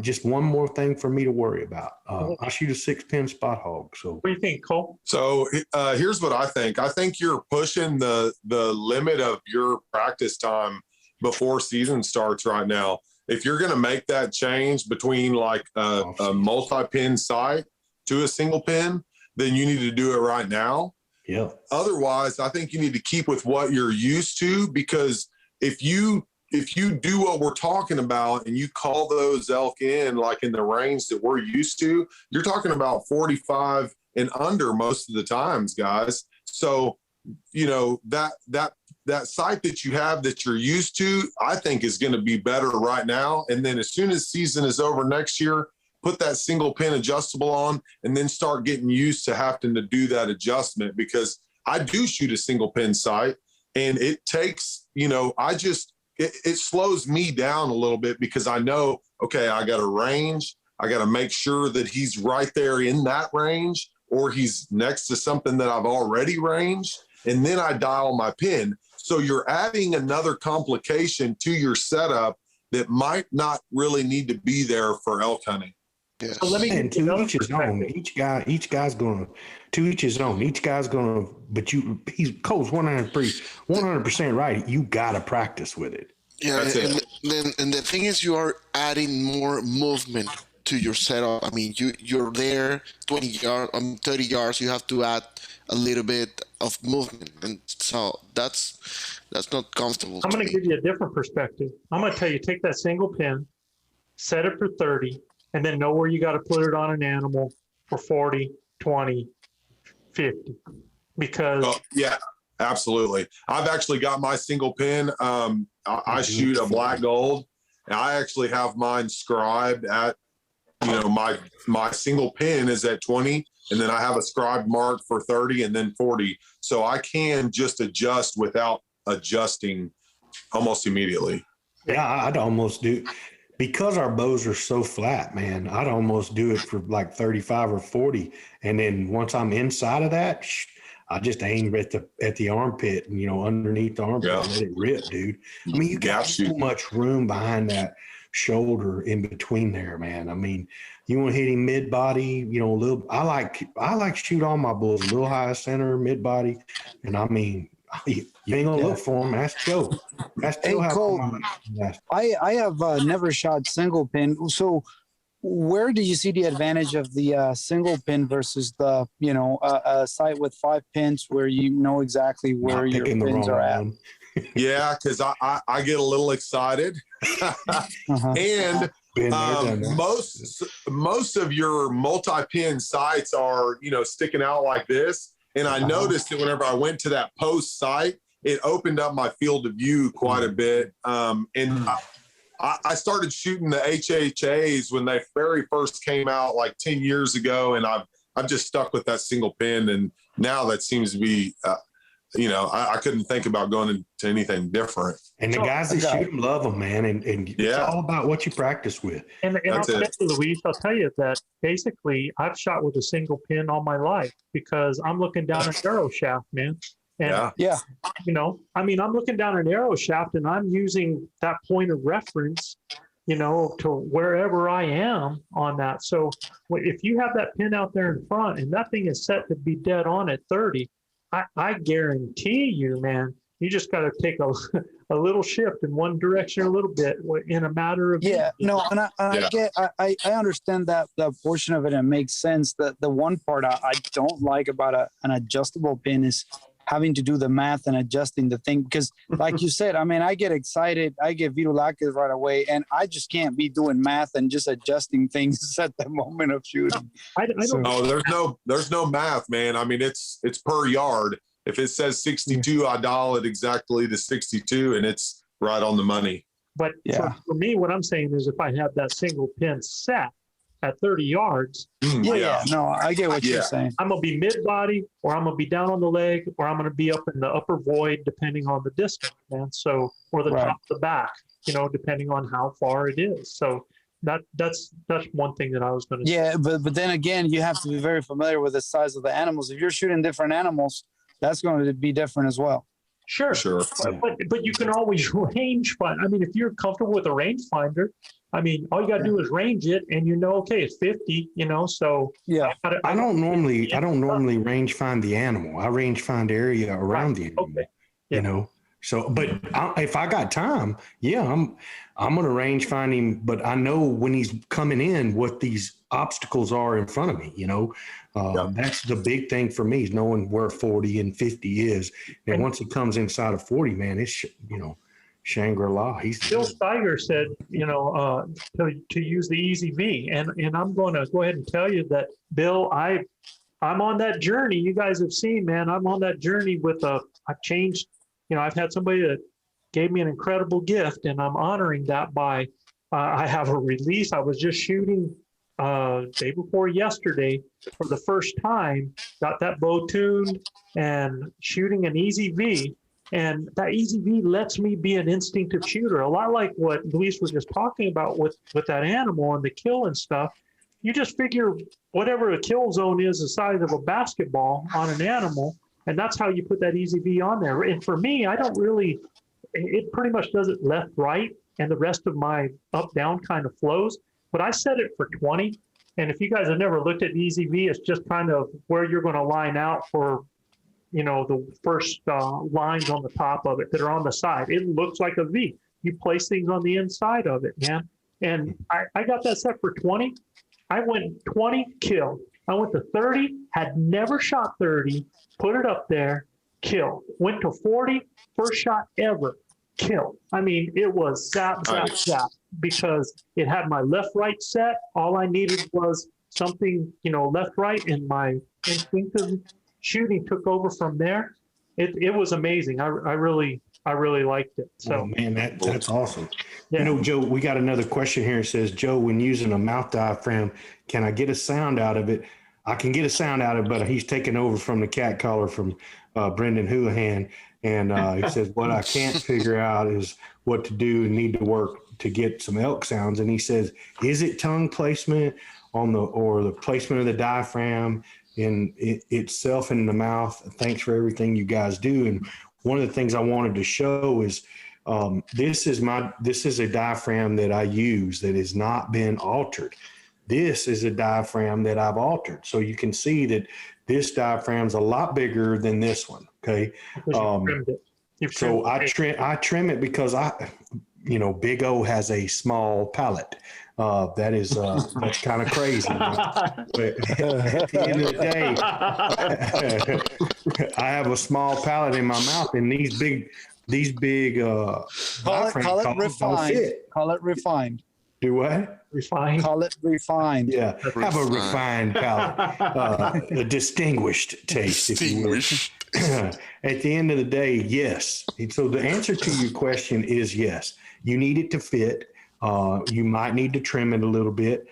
Just one more thing for me to worry about. I shoot a 6-pin spot hog. So what do you think, Cole? So here's what I think. I think you're pushing the limit of your practice time before season starts right now. If you're going to make that change between like a multi-pin sight to a single pin, then you need to do it right now. Yeah. Otherwise, I think you need to keep with what you're used to, because if you do what we're talking about and you call those elk in like in the range that we're used to, you're talking about 45 and under most of the times, guys. So, that sight that you have that you're used to, I think is going to be better right now. And then as soon as season is over next year, put that single pin adjustable on and then start getting used to having to do that adjustment, because I do shoot a single pin sight and it takes, it slows me down a little bit, because I know, okay, I got a range. I got to make sure that he's right there in that range, or he's next to something that I've already ranged. And then I dial my pin. So you're adding another complication to your setup that might not really need to be there for elk hunting. Yes. So let me And to each his own. Each guy's going to each his own. Each guy's going to, but Cole's 100% right. You got to practice with it. Yeah, and the thing is, you are adding more movement to your setup. You're there 20 yards, 30 yards. You have to add a little bit of movement, and so that's not comfortable. I'm going to give you a different perspective. I'm going to tell you, take that single pin, set it for 30, and then know where you got to put it on an animal for 40, 20, 50. Because yeah, absolutely. I've actually got my single pin. I shoot a black gold, and I actually have mine scribed at, my single pin is at 20, and then I have a scribed mark for 30 and then 40. So I can just adjust without adjusting almost immediately. Yeah, I'd almost do, because our bows are so flat, man, I'd almost do it for like 35 or 40. And then once I'm inside of that, I just aim at the armpit and, underneath the armpit, and let it rip, dude. You got so much room behind that shoulder in between there, man. You want to hit him mid body, a little. I like shoot all my bulls a little high center, mid body, and you ain't gonna look for him. Ask Joe. Hey, Cole, I have never shot single pin. So where do you see the advantage of the single pin versus the, a sight with 5 pins where you know exactly where Not your picking the pins wrong are at? one. Yeah, because I get a little excited. Uh-huh. And Been there, done that. most of your multi-pin sights are, sticking out like this. And I noticed that whenever I went to that post site, it opened up my field of view quite a bit. And I started shooting the HHAs when they very first came out like 10 years ago. And I've just stuck with that single pin. And now that seems to be, I couldn't think about going into anything different. And the guys that shoot them love them, man. And it's all about what you practice with. And I'll That's tell it. you, Luis, I'll tell you that basically I've shot with a single pin all my life because I'm looking down an arrow shaft, man. And, Yeah. I'm looking down an arrow shaft and I'm using that point of reference, to wherever I am on that. So if you have that pin out there in front and that thing is set to be dead on at 30, I guarantee you, man, you just got to take a little shift in one direction a little bit in a matter of I understand that portion of it and makes sense. The one part I don't like about an adjustable pin is having to do the math and adjusting the thing, because like you said, I get excited, I get vitulacus right away, and I just can't be doing math and just adjusting things at the moment of shooting. There's no math, man. It's per yard. If it says 62, I dial it exactly to 62 and it's right on the money. But for me, what I'm saying is if I have that single pin set at 30 yards, no, I get what you're saying. I'm going to be mid-body, or I'm going to be down on the leg, or I'm going to be up in the upper void, depending on the distance, man. So, or the top of the back, depending on how far it is. So that's one thing that I was going to say. Yeah, but then again, you have to be very familiar with the size of the animals. If you're shooting different animals, that's going to be different as well. Sure. But you can always range find. if you're comfortable with a rangefinder, all you got to do is range it, and okay, it's 50. So I don't normally range find the animal. I range find area around the animal. So, but if I got time, I'm going to range find him. But I know when he's coming in, what these obstacles are in front of me. That's the big thing for me, is knowing where 40 and 50 is. And once he comes inside of 40, man, it's Shangri-La. Bill Steiger said, to use the Easy V, and I'm going to go ahead and tell you that, Bill, I'm on that journey. You guys have seen, man. I'm on that journey I've changed. I've had somebody that gave me an incredible gift, and I'm honoring that by, I have a release. I was just shooting day before yesterday for the first time, got that bow tuned and shooting an Easy V. And that Easy V lets me be an instinctive shooter, a lot like what Luis was just talking about with that animal and the kill and stuff. You just figure whatever the kill zone is the size of a basketball on an animal, and that's how you put that Easy V on there. And for me, it pretty much does it left, right, and the rest of my up, down kind of flows. But I set it for 20. And if you guys have never looked at Easy V, it's just kind of where you're going to line out for, the first lines on the top of it that are on the side. It looks like a V. You place things on the inside of it, man. And I got that set for 20. I went 20, kill. I went to 30, had never shot 30, put it up there, kill. Went to 40, first shot ever, kill. It was zap, because it had my left-right set. All I needed was something, left-right, and my instinctive shooting took over from there. It was amazing. I really liked it. So, man, that's awesome. Yeah. Joe, we got another question here. It says, Joe, when using a mouth diaphragm, can I get a sound out of it? I can get a sound out of it, but he's taking over from the cat caller from Brendan Houlihan. And he says, what I can't figure out is what to do and need to work to get some elk sounds. And he says, is it tongue placement or the placement of the diaphragm in itself in the mouth? Thanks for everything you guys do. And one of the things I wanted to show is this is a diaphragm that I use that has not been altered. This is a diaphragm that I've altered. So you can see that this diaphragm's a lot bigger than this one. Okay. So I trim it because Big O has a small palate. That is that's kind of crazy. But at the end of the day, I have a small palate in my mouth, and these big Call it refined. Call it refined. Do what? Refined. Call it refined. Yeah, have a refined palate, a distinguished taste, if you will. At the end of the day, yes. So the answer to your question is yes. You need it to fit. You might need to trim it a little bit.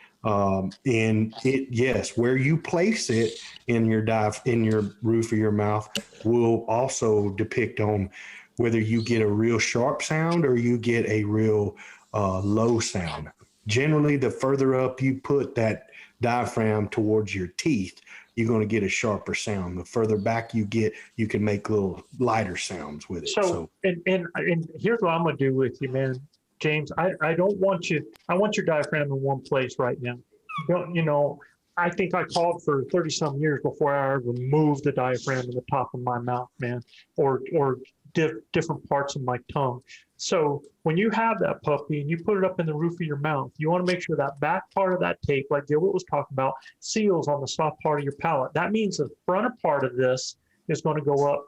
Yes, where you place it in your roof of your mouth will also depict on whether you get a real sharp sound or you get a real low sound. Generally, the further up you put that diaphragm towards your teeth, you're going to get a sharper sound. The further back you get, you can make little lighter sounds with it. So and here's what I'm going to do with you, man. James, I don't want you, I want your diaphragm in one place right now. I think I called for 30 some years before I ever moved the diaphragm to the top of my mouth, man, or different parts of my tongue. So when you have that puppy and you put it up in the roof of your mouth, you want to make sure that back part of that tape, like Gilbert was talking about, seals on the soft part of your palate. That means the front part of this is going to go up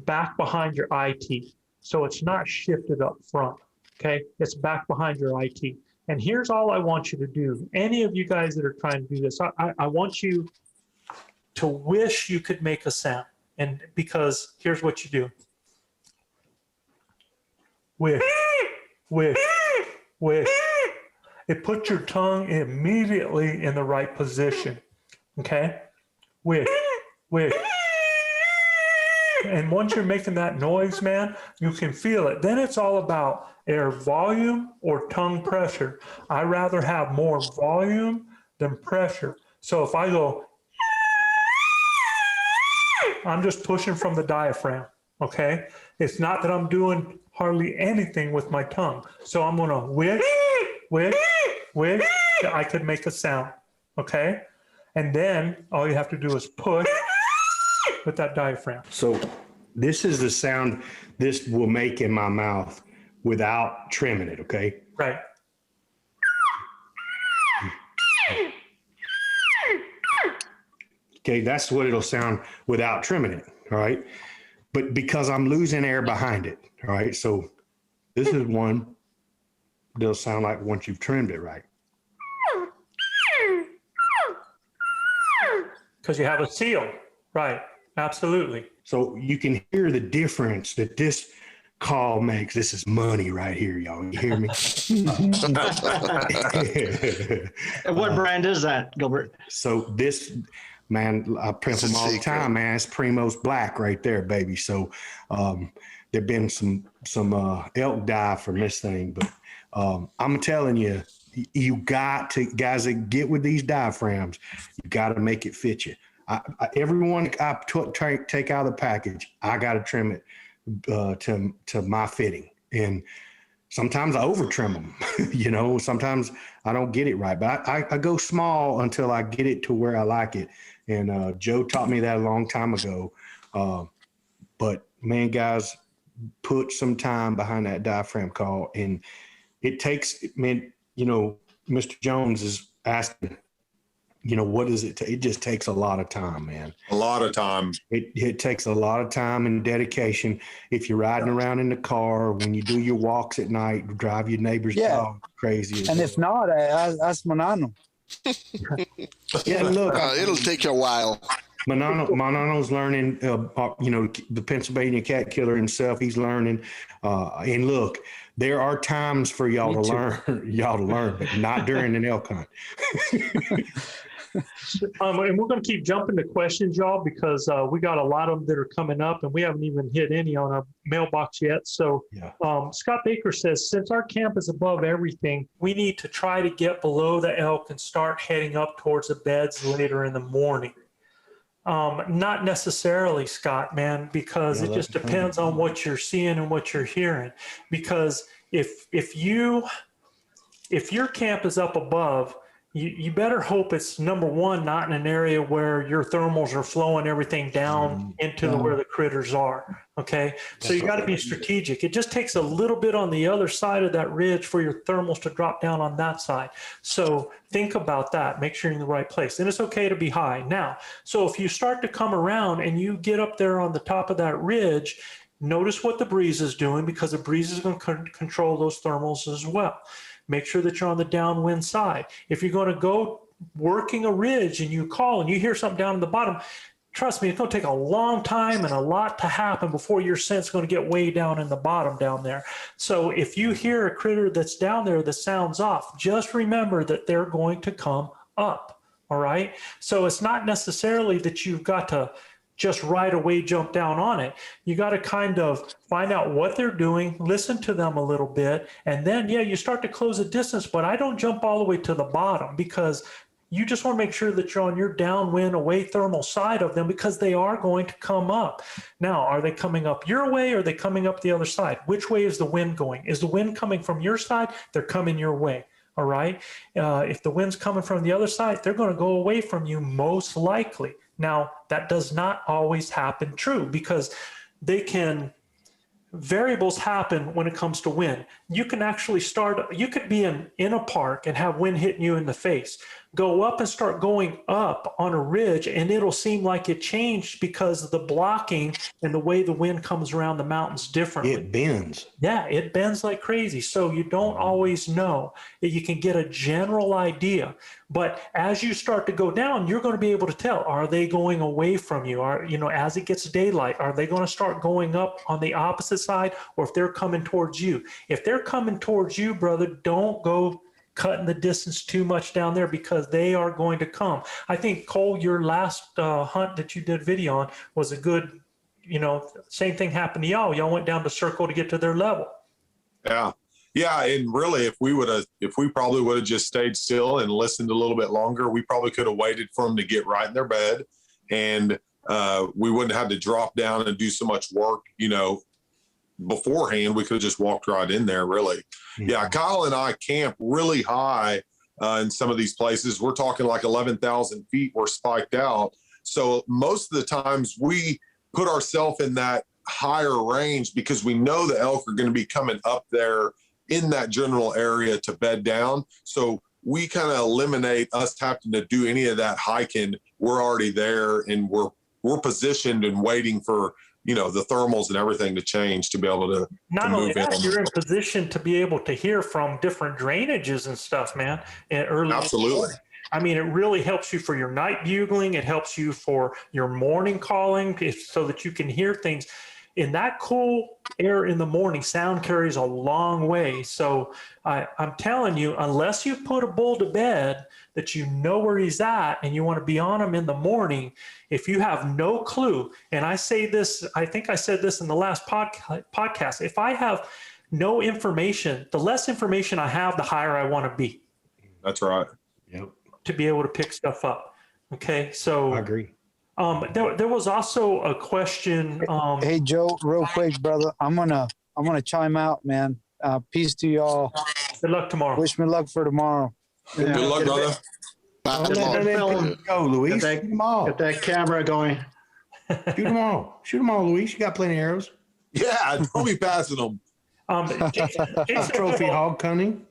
back behind your eye teeth. So it's not shifted up front. Okay, it's back behind your eye teeth. And here's all I want you to do. Any of you guys that are trying to do this, I want you to wish you could make a sound. And because here's what you do. Wish, wish, wish. It puts your tongue immediately in the right position. Okay? Wish, wish. And once you're making that noise, man, you can feel it. Then it's all about air volume or tongue pressure. I rather have more volume than pressure. So if I go, I'm just pushing from the diaphragm, okay? It's not that I'm doing hardly anything with my tongue. So I'm gonna wish, wish, wish, I could make a sound, okay? And then all you have to do is push with that diaphragm. So this is the sound this will make in my mouth without trimming it, okay? Right. Okay, that's what it'll sound without trimming it, all right? But because I'm losing air behind it, all right? So this is one that'll sound like once you've trimmed it right. Because you have a seal, right? Absolutely. So you can hear the difference that this call makes. This is money right here, y'all. You hear me? And what brand is that, Gilbert? So this, man, I print them all the time, man. It's Primo's Black right there, baby. So there've been some elk die from this thing, but I'm telling you, you got to, guys that get with these diaphragms, you got to make it fit you. Everyone I take out of the package, I got to trim it to my fitting. And sometimes I over trim them, sometimes I don't get it right, but I go small until I get it to where I like it. And Joe taught me that a long time ago. But man, guys, put some time behind that diaphragm call. And it takes, man, Mr. Jones is asking, what does it take? It just takes a lot of time, man. A lot of time. It takes a lot of time and dedication. If you're riding around in the car, when you do your walks at night, drive your neighbor's dog crazy. And if not, ask Manano. Yeah, look. It'll take you a while. Manano's learning, the Pennsylvania cat killer himself. He's learning. And look, there are times for y'all to learn, but not during an elk hunt. And we're going to keep jumping to questions, y'all, because we got a lot of them that are coming up, and we haven't even hit any on our mailbox yet. So Scott Baker says, since our camp is above everything, we need to try to get below the elk and start heading up towards the beds later in the morning. Not necessarily, Scott, man, because it just depends on what you're seeing and what you're hearing. Because if your camp is up above, you better hope it's, number one, not in an area where your thermals are flowing everything down into where the critters are. Okay. So you got to be strategic. It just takes a little bit on the other side of that ridge for your thermals to drop down on that side. So think about that. Make sure you're in the right place. And it's okay to be high. Now, so if you start to come around and you get up there on the top of that ridge, notice what the breeze is doing, because the breeze is going to control those thermals as well. Make sure that you're on the downwind side. If you're going to go working a ridge and you call and you hear something down in the bottom, trust me, it's going to take a long time and a lot to happen before your scent's going to get way down in the bottom down there. So if you hear a critter that's down there that sounds off, just remember that they're going to come up. All right. So it's not necessarily that you've got to just right away jump down on it. You got to kind of find out what they're doing, listen to them a little bit, and then, yeah, you start to close the distance, but I don't jump all the way to the bottom, because you just want to make sure that you're on your downwind away thermal side of them, because they are going to come up. Now, are they coming up your way, or are they coming up the other side? Which way is the wind going? Is the wind coming from your side? They're coming your way. All right. If the wind's coming from the other side, they're going to go away from you most likely. Now, that does not always happen true, because variables happen when it comes to wind. You can actually you could be in a park and have wind hitting you in the face. Go up and start going up on a ridge, and it'll seem like it changed because of the blocking and the way the wind comes around the mountains differently. It bends. Yeah, it bends like crazy. So you don't always know. You can get a general idea. But as you start to go down, you're going to be able to tell, are they going away from you? As it gets daylight, are they going to start going up on the opposite side, or if they're coming towards you? If they're coming towards you, brother, don't go cutting the distance too much down there, because they are going to come. I think, Cole, your last hunt that you did video on was a good, same thing happened to y'all. Y'all went down the circle to get to their level. Yeah. Yeah. And really, if we probably would have just stayed still and listened a little bit longer, we probably could have waited for them to get right in their bed, and we wouldn't have to drop down and do so much work, beforehand. We could have just walked right in there, really. Mm-hmm. Yeah. Kyle and I camp really high in some of these places. We're talking like 11,000 feet. We're spiked out. So most of the times we put ourselves in that higher range because we know the elk are going to be coming up there in that general area to bed down. So we kind of eliminate us having to do any of that hiking. We're already there, and we're positioned and waiting for the thermals and everything to change to be able to not to only move that, in. you're in position to be able to hear from different drainages and stuff, man. And early. Absolutely. I mean, it really helps you for your night bugling. It helps you for your morning calling, so that you can hear things. In that cool air in the morning, sound carries a long way. So I'm telling you, unless you put a bull to bed that you know where he's at and you want to be on him in the morning, if you have no clue, and I say this, I think I said this in the last podcast, if I have no information, the less information I have, the higher I want to be. That's right. Yep. To be able to pick stuff up. Okay, so I agree. There was also a question. Hey Joe, real quick, brother. I'm gonna chime out, man. Peace to y'all. Good luck tomorrow. Wish me luck for tomorrow. Good luck, brother. Go, Luis. Get Shoot them all. Get that camera going. Shoot them all. Shoot them all, Luis. You got plenty of arrows. Yeah, don't be passing them. Jason Trophy hog hunting.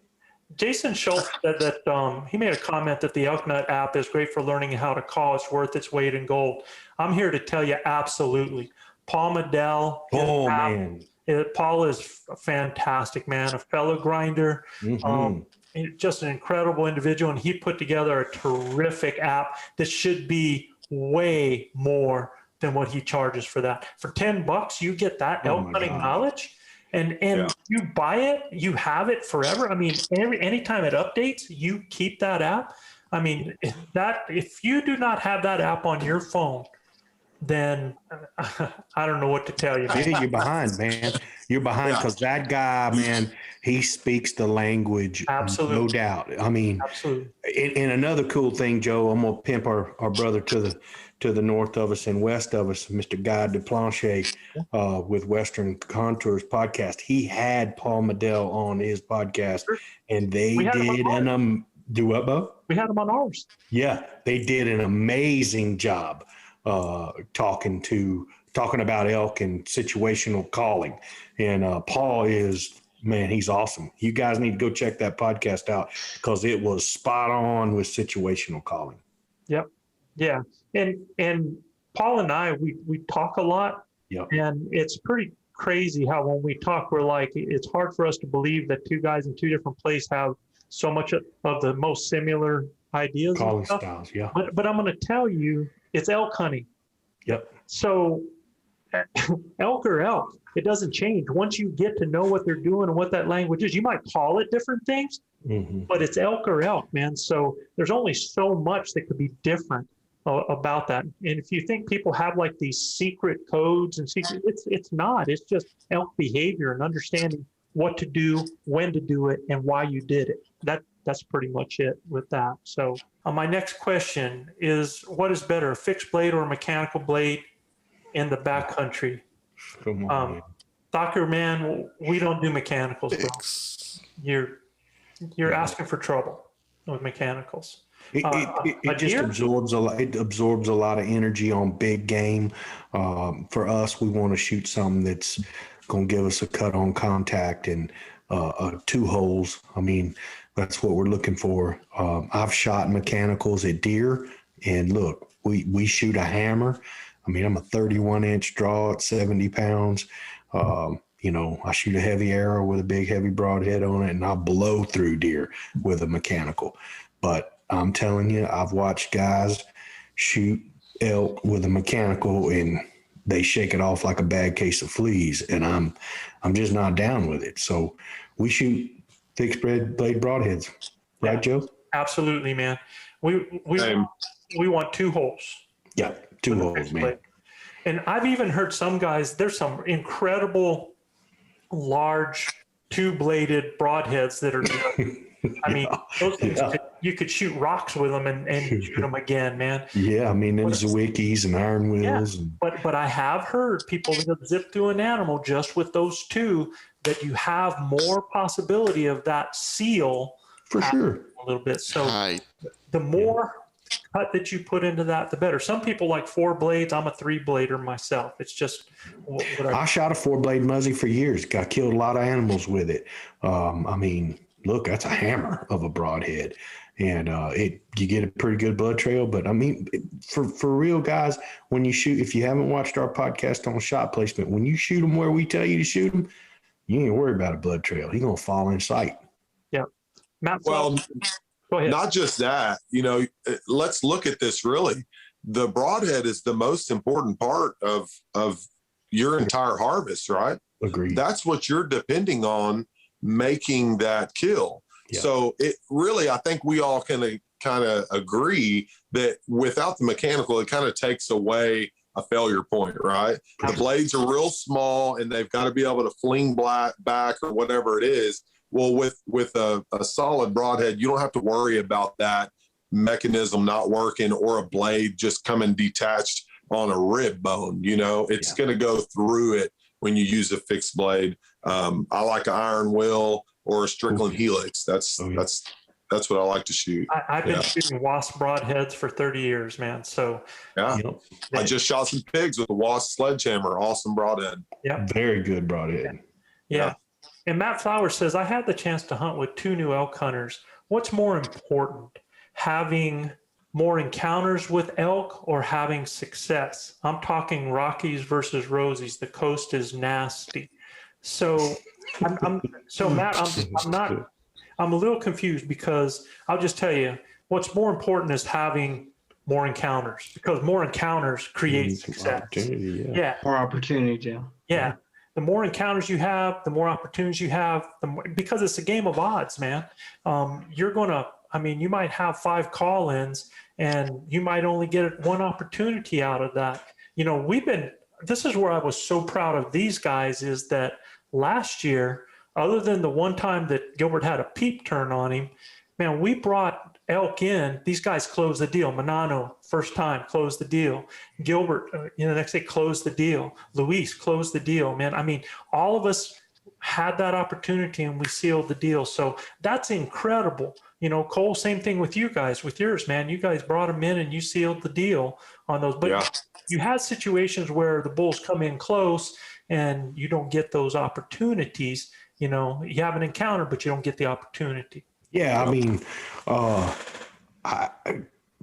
Jason Schultz said that he made a comment that the ElkNut app is great for learning how to call. It's worth its weight in gold. I'm here to tell you, absolutely. Paul Medell. Man. Paul is fantastic, man. A fellow grinder. Mm-hmm. Just an incredible individual. And he put together a terrific app that should be way more than what he charges for that. For $10, you get that elk hunting knowledge. And you buy it, you have it forever. I mean, anytime it updates, you keep that app. I mean, if you do not have that app on your phone, then I don't know what to tell you. You're behind, man. You're behind because that guy, man, he speaks the language. Absolutely. No doubt. I mean, absolutely. And another cool thing, Joe, I'm going to pimp our brother to the north of us and west of us, Mr. Guy DePlanche, with Western Contours podcast. He had Paul Medell on his podcast, and they did Do what, Bo? We had them on ours. Yeah, they did an amazing job talking about elk and situational calling. And Paul is, man, he's awesome. You guys need to go check that podcast out because it was spot on with situational calling. Yep. Yeah. And Paul and I, we talk a lot. Yep. And it's pretty crazy how when we talk, we're like, it's hard for us to believe that two guys in two different places have so much of the most similar ideas. Calling styles, yeah. But I'm going to tell you, it's elk hunting. Yep. So elk or elk, it doesn't change. Once you get to know what they're doing and what that language is, you might call it different things, but it's elk or elk, man. So there's only so much that could be different about that. And if you think people have like these secret codes and secret, it's not. It's just elk behavior and understanding what to do, when to do it, and why you did it. That's pretty much it with that. So my next question is, what is better, a fixed blade or a mechanical blade in the backcountry? Come on. Thacker, man, we don't do mechanicals, bro. You're asking for trouble with mechanicals. It just absorbs a lot. It absorbs a lot of energy on big game. For us, we want to shoot something that's going to give us a cut on contact and 2 holes. I mean, that's what we're looking for. I've shot mechanicals at deer, and look, we shoot a hammer. I mean, I'm a 31-inch draw at 70 pounds. I shoot a heavy arrow with a big, heavy broadhead on it, and I blow through deer with a mechanical. But I'm telling you, I've watched guys shoot elk with a mechanical, and they shake it off like a bad case of fleas, and I'm just not down with it. So we shoot fixed blade broadheads, right, Joe? Absolutely, man. We want 2 holes. Yeah, 2 holes, man. And I've even heard some guys, there's some incredible large 2-bladed broadheads that are I mean, those things, you could shoot rocks with them and shoot them again, man. Yeah, I mean, them Zwickies and iron wheels. Yeah, but I have heard people that have zipped through an animal just with those 2, that you have more possibility of that seal. For sure. A little bit. So the more cut that you put into that, the better. Some people like 4 blades. I'm a 3-blader myself. It's just what I shot a 4-blade muzzy for years. Got killed a lot of animals with it. I mean, look, that's a hammer of a broadhead, and you get a pretty good blood trail. But I mean, for real, guys, when you shoot, if you haven't watched our podcast on shot placement, when you shoot them where we tell you to shoot them, you ain't worry about a blood trail. He's gonna fall in sight. Yeah, Matt. Well, go ahead. Not just that. Let's look at this really. The broadhead is the most important part of your entire harvest, right? Agreed. That's what you're depending on making that kill. Yeah. So it really, I think we all can kind of agree that without the mechanical, it kind of takes away a failure point, right? The blades are real small and they've got to be able to fling back or whatever it is. Well, with a solid broadhead, you don't have to worry about that mechanism not working or a blade just coming detached on a rib bone. It's going to go through it when you use a fixed blade. I like an iron wheel or a Strickland Helix. That's what I like to shoot. I've been shooting Wasp broadheads for 30 years, man. So I just shot some pigs with a Wasp sledgehammer. Awesome broadhead. Yeah, very good broadhead. Yeah. And Matt Flowers says, I had the chance to hunt with 2 new elk hunters. What's more important, having more encounters with elk or having success? I'm talking Rockies versus Rosies. The coast is nasty. So Matt, I'm a little confused because I'll just tell you what's more important is having more encounters, because more encounters create success. More opportunity. Yeah. The more encounters you have, the more opportunities you have, because it's a game of odds, man. You might have 5 call-ins and you might only get 1 opportunity out of that. This is where I was so proud of these guys, is that last year, other than the one time that Gilbert had a peep turn on him, man, we brought elk in. These guys closed the deal. Manano, first time, closed the deal. Gilbert, the next day closed the deal. Luis closed the deal, man. I mean, all of us had that opportunity and we sealed the deal. So that's incredible. Cole, same thing with you guys, with yours, man. You guys brought them in and you sealed the deal on those. But you had situations where the bulls come in close and you don't get those opportunities. You have an encounter, but you don't get the opportunity. Yeah, I mean,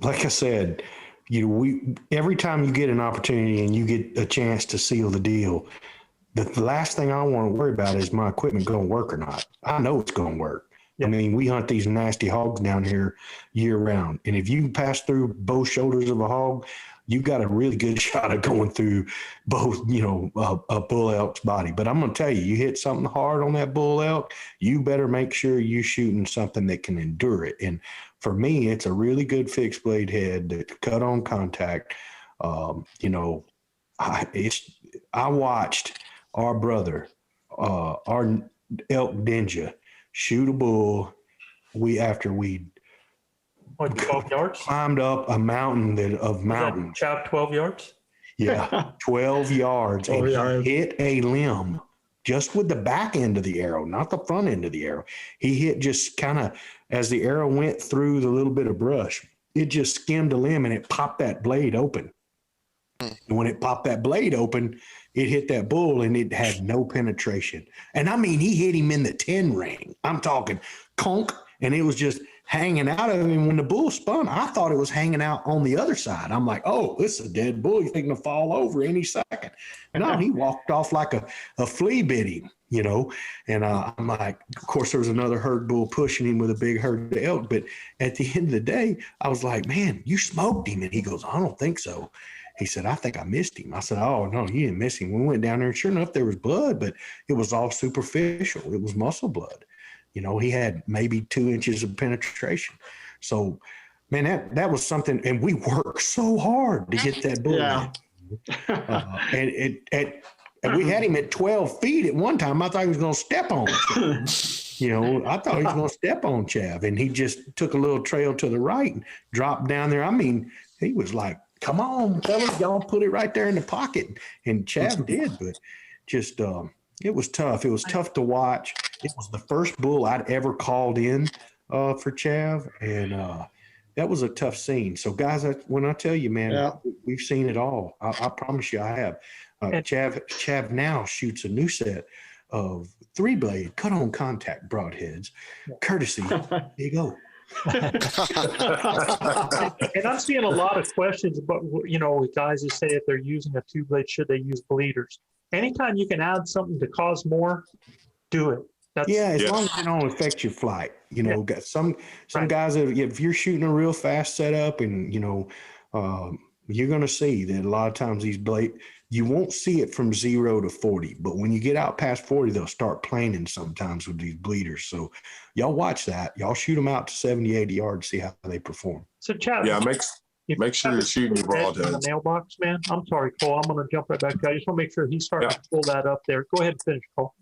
like I said, every time you get an opportunity and you get a chance to seal the deal, the last thing I want to worry about is my equipment going to work or not. I know it's going to work. Yeah. I mean, we hunt these nasty hogs down here year round. And if you pass through both shoulders of a hog, you got a really good shot of going through both, a bull elk's body. But I'm going to tell you, you hit something hard on that bull elk, you better make sure you're shooting something that can endure it. And for me, it's a really good fixed blade head that cut on contact. I watched our brother, our elk ninja, shoot a bull. After we 12 yards? Climbed up a mountain of mountains. Chav 12 yards? Yeah, 12 yards. And he hit a limb just with the back end of the arrow, not the front end of the arrow. He hit just kind of, as the arrow went through the little bit of brush, it just skimmed a limb and it popped that blade open. And when it popped that blade open, it hit that bull and it had no penetration. And I mean, he hit him in the 10 ring. I'm talking conk, and it was just hanging out of him. When the bull spun, I thought it was hanging out on the other side. I'm like, oh, this is a dead bull. He's thinking to fall over any second. And no, he walked off like a flea bit him, And I'm like, of course, there was another herd bull pushing him with a big herd of elk. But at the end of the day, I was like, man, you smoked him. And he goes, I don't think so. He said, I think I missed him. I said, oh, no, you didn't miss him. We went down there, and sure enough, there was blood, but it was all superficial. It was muscle blood. He had maybe 2 inches of penetration. So, man, that was something. And we worked so hard to get that bull. Yeah. And we had him at 12 feet at one time. I thought he was going to step on him. I thought he was going to step on Chav. And he just took a little trail to the right and dropped down there. I mean, he was like, come on, fellas, y'all put it right there in the pocket. And Chav did, but just it was tough. It was tough to watch. It was the first bull I'd ever called in for Chav, and that was a tough scene. So, guys, when I tell you, man, we've seen it all. I promise you I have. Chav now shoots a new set of 3-blade cut-on contact broadheads, courtesy Big O. And I'm seeing a lot of questions about, guys who say if they're using a 2-blade, should they use bleeders? Anytime you can add something to cause more, do it. As long as it don't affect your flight. Some guys, if you're shooting a real fast setup and, you're going to see that a lot of times these blade, you won't see it from 0 to 40, but when you get out past 40, they'll start planing sometimes with these bleeders. So y'all watch that. Y'all shoot them out to 70, 80 yards, see how they perform. So, Chav, make sure you're shooting your broadheads. The mailbox, man. I'm sorry, Cole. I'm going to jump right back. I just want to make sure he's starting to pull that up there. Go ahead and finish, Cole.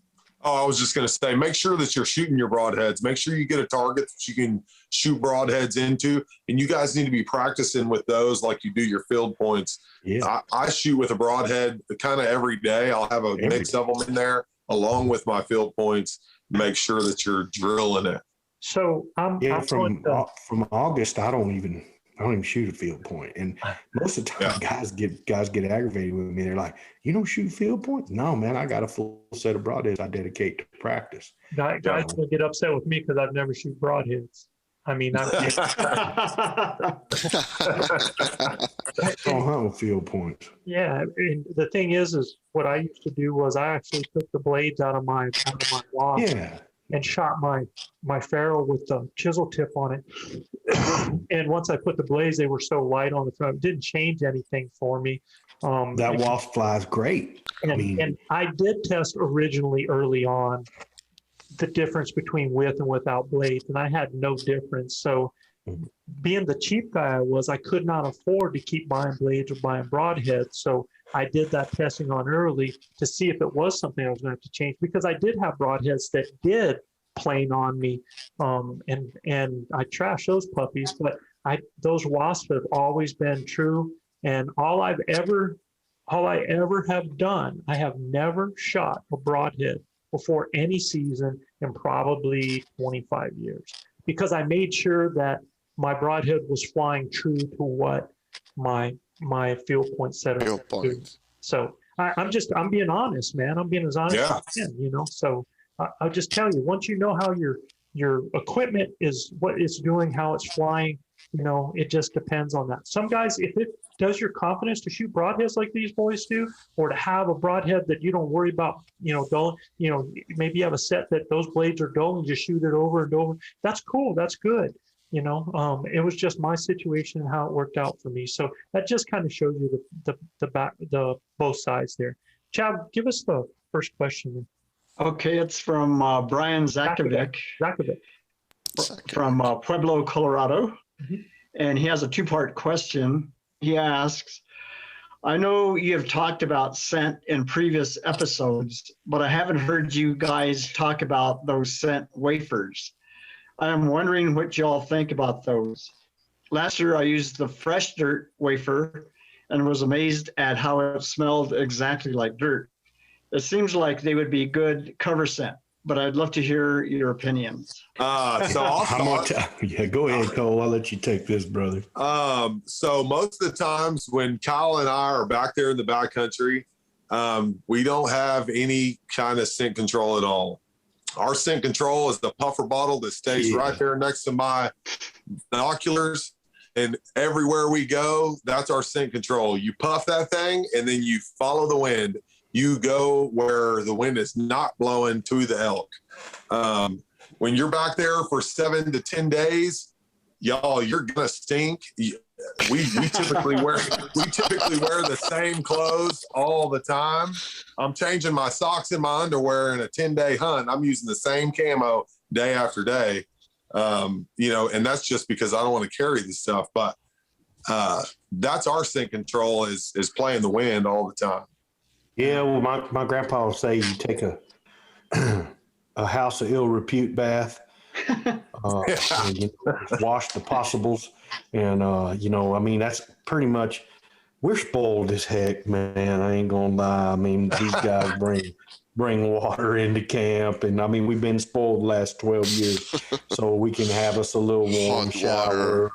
Oh, I was just going to say, make sure that you're shooting your broadheads. Make sure you get a target that you can shoot broadheads into. And you guys need to be practicing with those like you do your field points. Yeah. I shoot with a broadhead kind of every day. I'll have a mix of them in there along with my field points. Make sure that you're drilling it. So from August, I don't even shoot a field point. And most of the time guys get aggravated with me. They're like, you don't shoot field points? No, man, I got a full set of broadheads I dedicate to practice. Guys will get upset with me because I've never shoot broadheads. I mean, I don't hunt field points. Yeah, and the thing is what I used to do was I actually took the blades out of my wad. Yeah. And shot my ferrule with the chisel tip on it. And once I put the blades, they were so light on the front, it didn't change anything for me. That wasp fly is great. And I did test originally early on the difference between with and without blades, and I had no difference. So being the cheap guy I was, I could not afford to keep buying blades or buying broadheads. So I did that testing on early to see if it was something I was going to have to change, because I did have broadheads that did plane on me, and I trashed those puppies. But those wasps have always been true, and all I ever have done, I have never shot a broadhead before any season in probably 25 years, because I made sure that my broadhead was flying true to what my field point setter. Field point. So I'm being honest, man. I'm being as honest as I can, you know. So I'll just tell you, once you know how your equipment is, what it's doing, how it's flying, you know, it just depends on that. Some guys, if it does your confidence to shoot broadheads like these boys do, or to have a broadhead that you don't worry about, you know, dull, you know, maybe you have a set that those blades are dull and just shoot it over and over. That's cool. That's good. You know, it was just my situation and how it worked out for me. So that just kind of shows you the both sides there. Chav, give us the first question. Okay, it's from Brian Zakovic from Pueblo, Colorado. Mm-hmm. And he has a two-part question. He asks, I know you have talked about scent in previous episodes, but I haven't heard you guys talk about those scent wafers. I'm wondering what y'all think about those. Last year I used the fresh dirt wafer and was amazed at how it smelled exactly like dirt. It seems like they would be good cover scent, but I'd love to hear your opinions. So I'll start. Yeah, go ahead, Cole. I'll let you take this, brother. So most of the times when Kyle and I are back there in the backcountry, we don't have any kind of scent control at all. Our scent control is the puffer bottle that stays right there next to my binoculars. And everywhere we go, that's our scent control. You puff that thing and then you follow the wind. You go where the wind is not blowing to the elk. When you're back there for 7 to 10 days, y'all, you're gonna stink. We typically wear the same clothes all the time. I'm changing my socks and my underwear in a 10-day hunt. I'm using the same camo day after day. You know, and that's just because I don't want to carry this stuff. But that's our scent control is playing the wind all the time. Yeah, well, my grandpa would say you take a house of ill repute bath, and, you know, wash the possibles, and you know, I mean, that's pretty much. We're spoiled as heck, man. I ain't gonna lie. I mean, these guys bring water into camp, and I mean, we've been spoiled the last 12 years, so we can have us a little warm shower.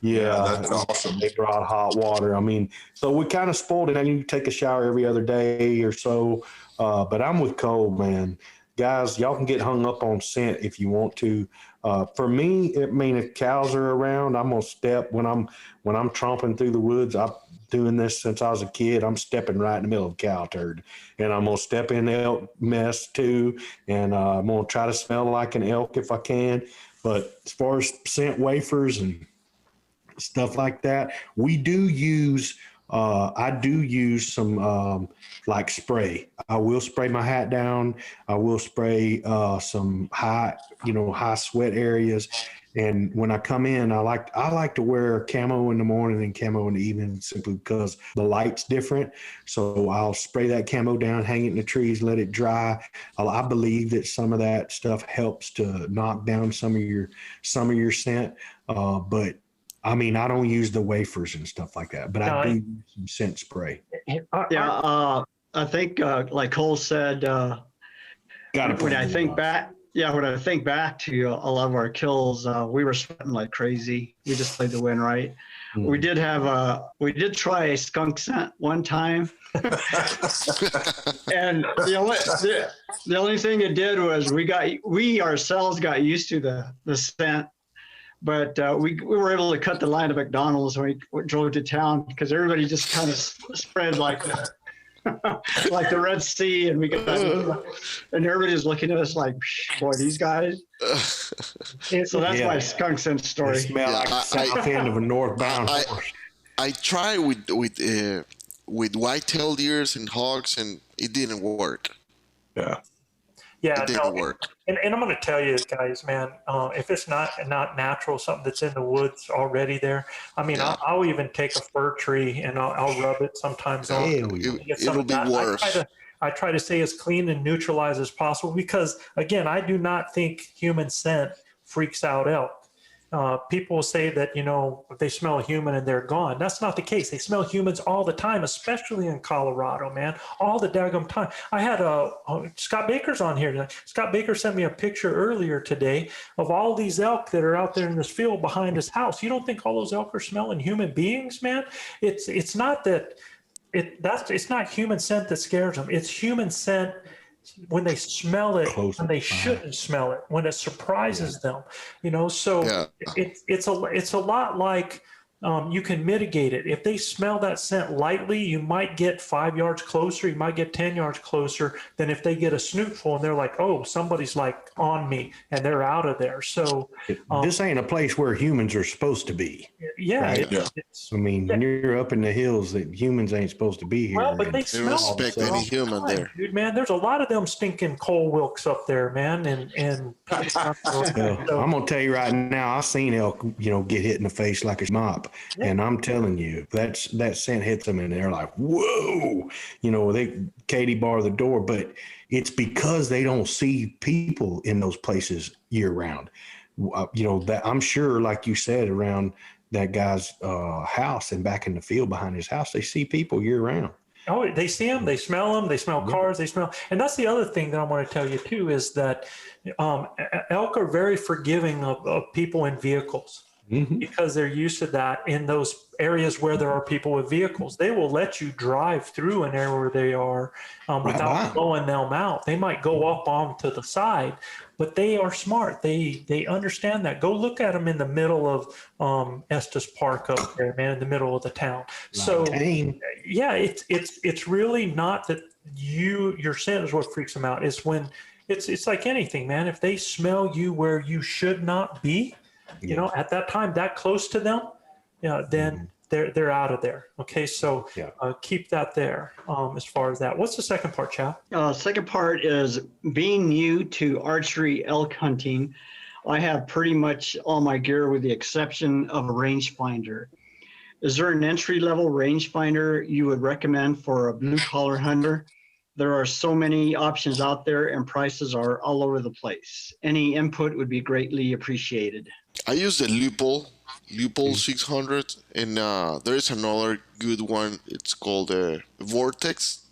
Yeah, that's awesome. They brought hot water. I mean, so we kind of spoiled it. And you take a shower every other day or so. But I'm with Cole, man. Guys, y'all can get hung up on scent if you want to. For me, I mean, if cows are around, I'm gonna step when I'm tromping through the woods. I'm doing this since I was a kid. I'm stepping right in the middle of a cow turd, and I'm gonna step in the elk mess too. And I'm gonna try to smell like an elk if I can. But as far as scent wafers and stuff like that, we do use I do use some like spray. I will spray my hat down. I will spray some high sweat areas. And when I come in, I like to wear camo in the morning and camo in the evening, simply because the light's different. So I'll spray that camo down, hang it in the trees, let it dry. I believe that some of that stuff helps to knock down some of your scent. But I mean, I don't use the wafers and stuff like that, but I do use some scent spray. Yeah, I think, like Cole said, when I think back to a lot of our kills, we were sweating like crazy. We just played the wind right. Mm. We did try a skunk scent one time, and the only thing it did was we ourselves got used to the scent. But we were able to cut the line at McDonald's when we drove to town, because everybody just kind of spread like like the Red Sea, and and everybody's looking at us like, boy, these guys. So that's my skunk scent story. They smell like south end of a northbound horse. I tried with white-tailed deers and hogs, and it didn't work. Yeah, it didn't work. And I'm going to tell you guys, man, if it's not natural, something that's in the woods already there, I mean, I'll even take a fir tree and I'll rub it sometimes. It'll be worse. I try to stay as clean and neutralized as possible, because, again, I do not think human scent freaks out elk. people say that, they smell a human and they're gone. That's not the case. They smell humans all the time, especially in Colorado, man, all the daggum time. I had Scott Baker's on here. Scott Baker sent me a picture earlier today of all these elk that are out there in this field behind his house. You don't think all those elk are smelling human beings, man? It's not that it's not human scent that scares them. It's human scent when they smell it and they shouldn't smell it, when it surprises them, so it's a lot like you can mitigate it. If they smell that scent lightly, you might get 5 yards closer, you might get 10 yards closer than if they get a snootful and they're like, oh, somebody's like on me, and they're out of there. So this ain't a place where humans are supposed to be. Yeah. Right? When you're up in the hills, that humans ain't supposed to be here. Well, but they smell respect any human there. Dude, man, there's a lot of them stinking coal wilks up there, man. And I'm gonna tell you right now, I've seen elk, get hit in the face like a mop. And I'm telling you, that scent hits them and they're like, whoa, they Katie bar the door, but it's because they don't see people in those places year round. That I'm sure, like you said, around that guy's house and back in the field behind his house, they see people year round. Oh, they see them, they smell them, they smell cars, they smell. And that's the other thing that I want to tell you too, is that elk are very forgiving of people in vehicles. Mm-hmm. Because they're used to that in those areas where there are people with vehicles. They will let you drive through an area where they are without blowing them out. They might go up onto the side, but they are smart. They understand that. Go look at them in the middle of Estes Park up there, man, in the middle of the town. So yeah, it's really not that your scent is what freaks them out. It's when it's like anything, man. If they smell you where you should not be, at that time, that close to them, then they're out of there. Okay, so keep that there as far as that. What's the second part, Chav? Second part is being new to archery elk hunting. I have pretty much all my gear with the exception of a rangefinder. Is there an entry-level rangefinder you would recommend for a blue-collar hunter? There are so many options out there and prices are all over the place. Any input would be greatly appreciated. I use the Leupold 600, and there is another good one. It's called the Vortex.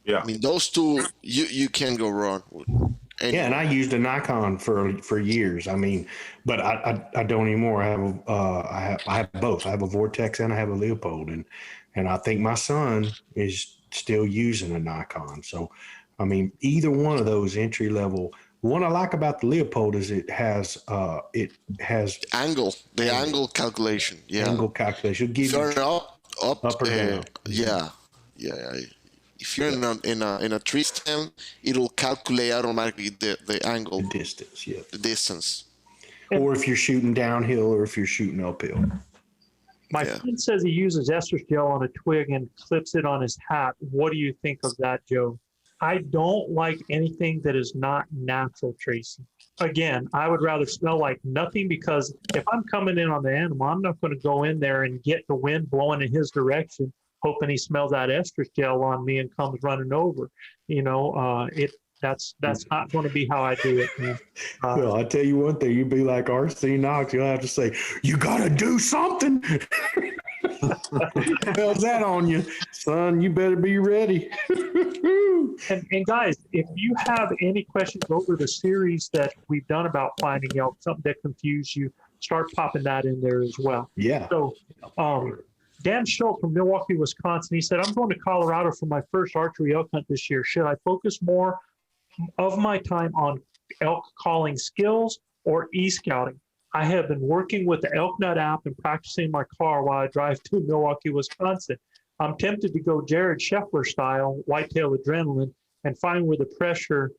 Yeah. I mean, those two, you can't go wrong with. Yeah, and I used a Nikon for years. I mean, but I don't anymore. I have both. I have a Vortex and I have a Leupold, and I think my son is still using a Nikon. So, I mean, either one of those entry level. What I like about the Leupold is it has angle, angle calculation. Yeah, angle calculation. If you're up or down. Yeah. If you're in a tree stand, it'll calculate automatically the angle, the distance. Yeah, the distance. Or if you're shooting downhill, or if you're shooting uphill. My friend says he uses Estrus Gel on a twig and clips it on his hat. What do you think of that, Joe? I don't like anything that is not natural, Tracy. Again, I would rather smell like nothing, because if I'm coming in on the animal, I'm not going to go in there and get the wind blowing in his direction, hoping he smells that Estrus Gel on me and comes running over. That's not going to be how I do it, man. Well, I tell you one thing, you'd be like R.C. Knox. You'll have to say, you got to do something. How's that on you, son? You better be ready. And guys, if you have any questions over the series that we've done about finding elk, something that confused you, start popping that in there as well. Yeah. So, Dan Schultz from Milwaukee, Wisconsin, he said, I'm going to Colorado for my first archery elk hunt this year. Should I focus more of my time on elk calling skills or e-scouting? I have been working with the ElkNut app and practicing my car while I drive to Milwaukee, Wisconsin. I'm tempted to go Jared Scheffler style, whitetail adrenaline, and find where the pressure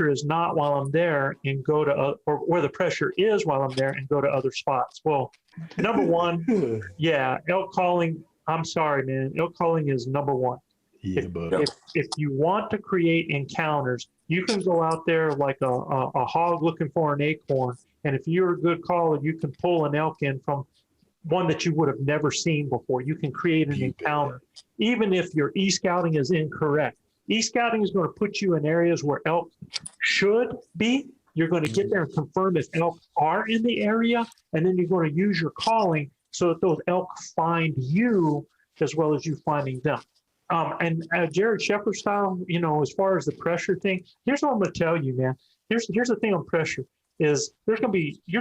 is not while I'm there, and go to or where the pressure is while I'm there, and go to other spots. Well, number one, elk calling. I'm sorry, man. Elk calling is number one. Yeah, if you want to create encounters, you can go out there like a hog looking for an acorn, and if you're a good caller, you can pull an elk in from one that you would have never seen before. You can create an encounter, even if your e-scouting is incorrect. E-scouting is going to put you in areas where elk should be. You're going to get there and confirm if elk are in the area, and then you're going to use your calling so that those elk find you as well as you finding them. And Jared Shepherd style, as far as the pressure thing, here's what I'm going to tell you, man. Here's the thing on pressure is you're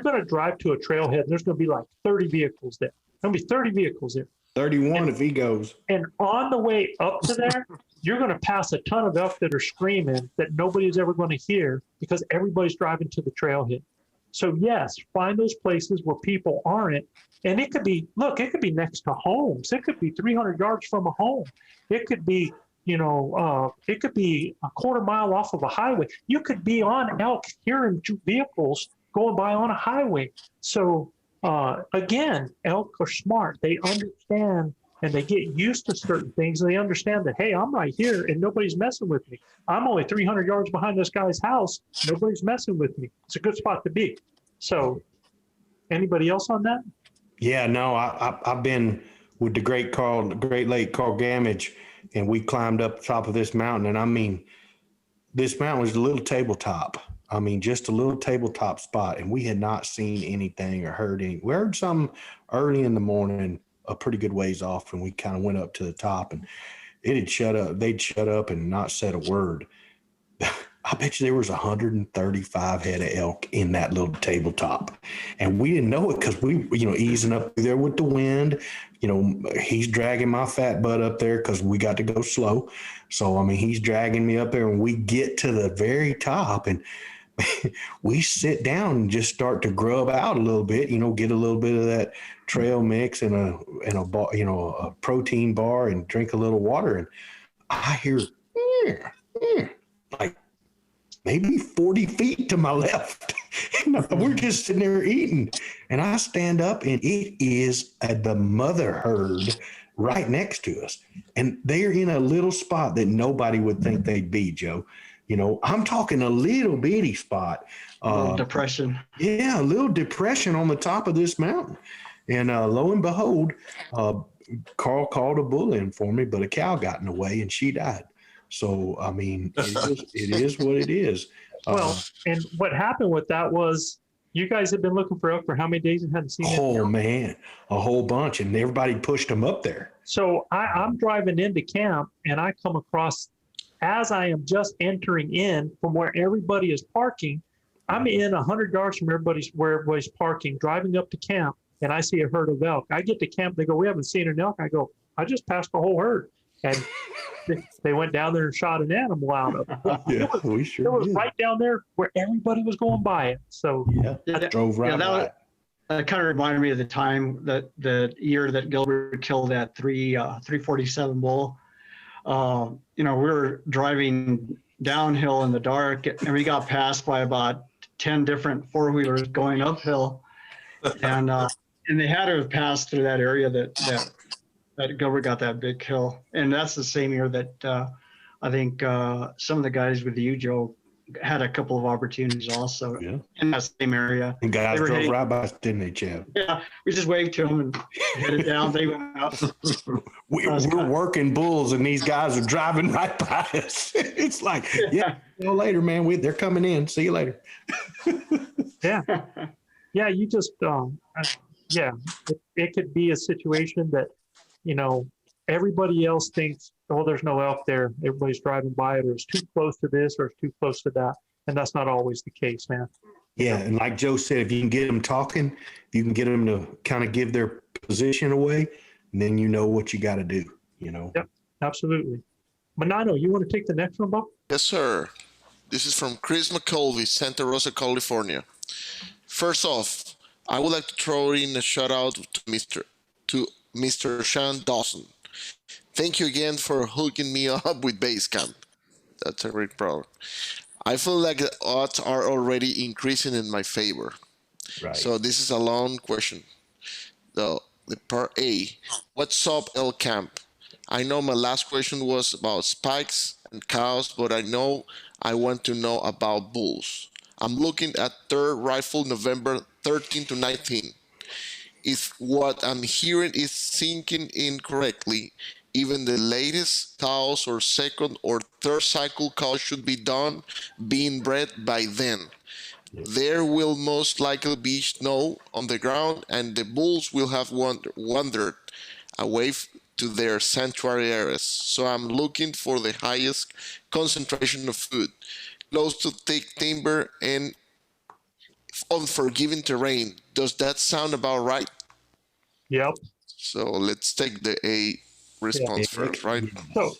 going to drive to a trailhead, and there's going to be like 30 vehicles there. There'll be 30 vehicles there. 31 if he goes. And on the way up to there, you're going to pass a ton of elk that are screaming that nobody's ever going to hear because everybody's driving to the trailhead. So yes, find those places where people aren't. And it could be next to homes. It could be 300 yards from a home. It could be, it could be a quarter mile off of a highway. You could be on elk hearing vehicles going by on a highway. So again, elk are smart. They understand and they get used to certain things. And they understand that, hey, I'm right here and nobody's messing with me. I'm only 300 yards behind this guy's house. Nobody's messing with me. It's a good spot to be. So anybody else on that? Yeah, no, I've been with the Great Lake Carl Gamage, and we climbed up the top of this mountain. And I mean, this mountain was a little tabletop. I mean, just a little tabletop spot. And we had not seen anything or heard anything. We heard some early in the morning, a pretty good ways off, and we kind of went up to the top, and it had shut up. They'd shut up and not said a word. I bet you there was 135 head of elk in that little tabletop. And we didn't know it because we, easing up there with the wind. He's dragging my fat butt up there because we got to go slow. So, I mean, he's dragging me up there, and we get to the very top, and we sit down and just start to grub out a little bit, get a little bit of that trail mix and a protein bar and drink a little water. And I hear, like, maybe 40 feet to my left. We're just sitting there eating. And I stand up, and it is the mother herd right next to us. And they're in a little spot that nobody would think they'd be, Joe. I'm talking a little bitty spot. A little depression. Yeah, a little depression on the top of this mountain. And lo and behold, Carl called a bull in for me, but a cow got in the way, and she died. So, I mean, it is what it is. Well, and what happened with that was you guys have been looking for elk for how many days and hadn't seen it? Oh, man, a whole bunch. And everybody pushed them up there. So I'm driving into camp, and I come across, as I am just entering in from where everybody is parking, I'm in 100 yards from where everybody's parking, driving up to camp, and I see a herd of elk. I get to camp, they go, we haven't seen an elk. I go, I just passed the whole herd. And they went down there and shot an animal out of it. Yeah, we sure it was right down there where everybody was going by it. So I drove right by it. That kind of reminded me of the time that the year that Gilbert killed that 347 bull. We were driving downhill in the dark, and we got passed by about 10 different four-wheelers going uphill. And they had to have passed through that area that Gilbert got that big kill. And that's the same year that I think some of the guys with you, Joe, had a couple of opportunities also in that same area. And guys drove right by us, didn't they, Chav? Yeah, we just waved to them and headed down. They went out. We're working bulls, and these guys are driving right by us. It's like, see you later, man. They're coming in. See you later. Yeah, you just, it could be a situation that, everybody else thinks, oh, there's no elk there. Everybody's driving by it, or it's too close to this, or it's too close to that. And that's not always the case, man. Yeah. And like Joe said, if you can get them talking, if you can get them to kind of give their position away, then you know what you got to do, Yep, absolutely. Manano, you want to take the next one, Bob? Yes, sir. This is from Chris McColvey, Santa Rosa, California. First off, I would like to throw in a shout out to Mr. Sean Dawson. Thank you again for hooking me up with Basecamp. That's a great product. I feel like the odds are already increasing in my favor. Right. So this is a long question. The part A, what's up, Elk Camp? I know my last question was about spikes and cows, but I want to know about bulls. I'm looking at third rifle November 13 to 19. If what I'm hearing is sinking in correctly, even the latest cows or second or third cycle cows should be done being bred by then. There will most likely be snow on the ground, and the bulls will have wandered away to their sanctuary areas. So I'm looking for the highest concentration of food, close to thick timber and unforgiving terrain. Does that sound about right? Yep. So let's take the A response first, right? So,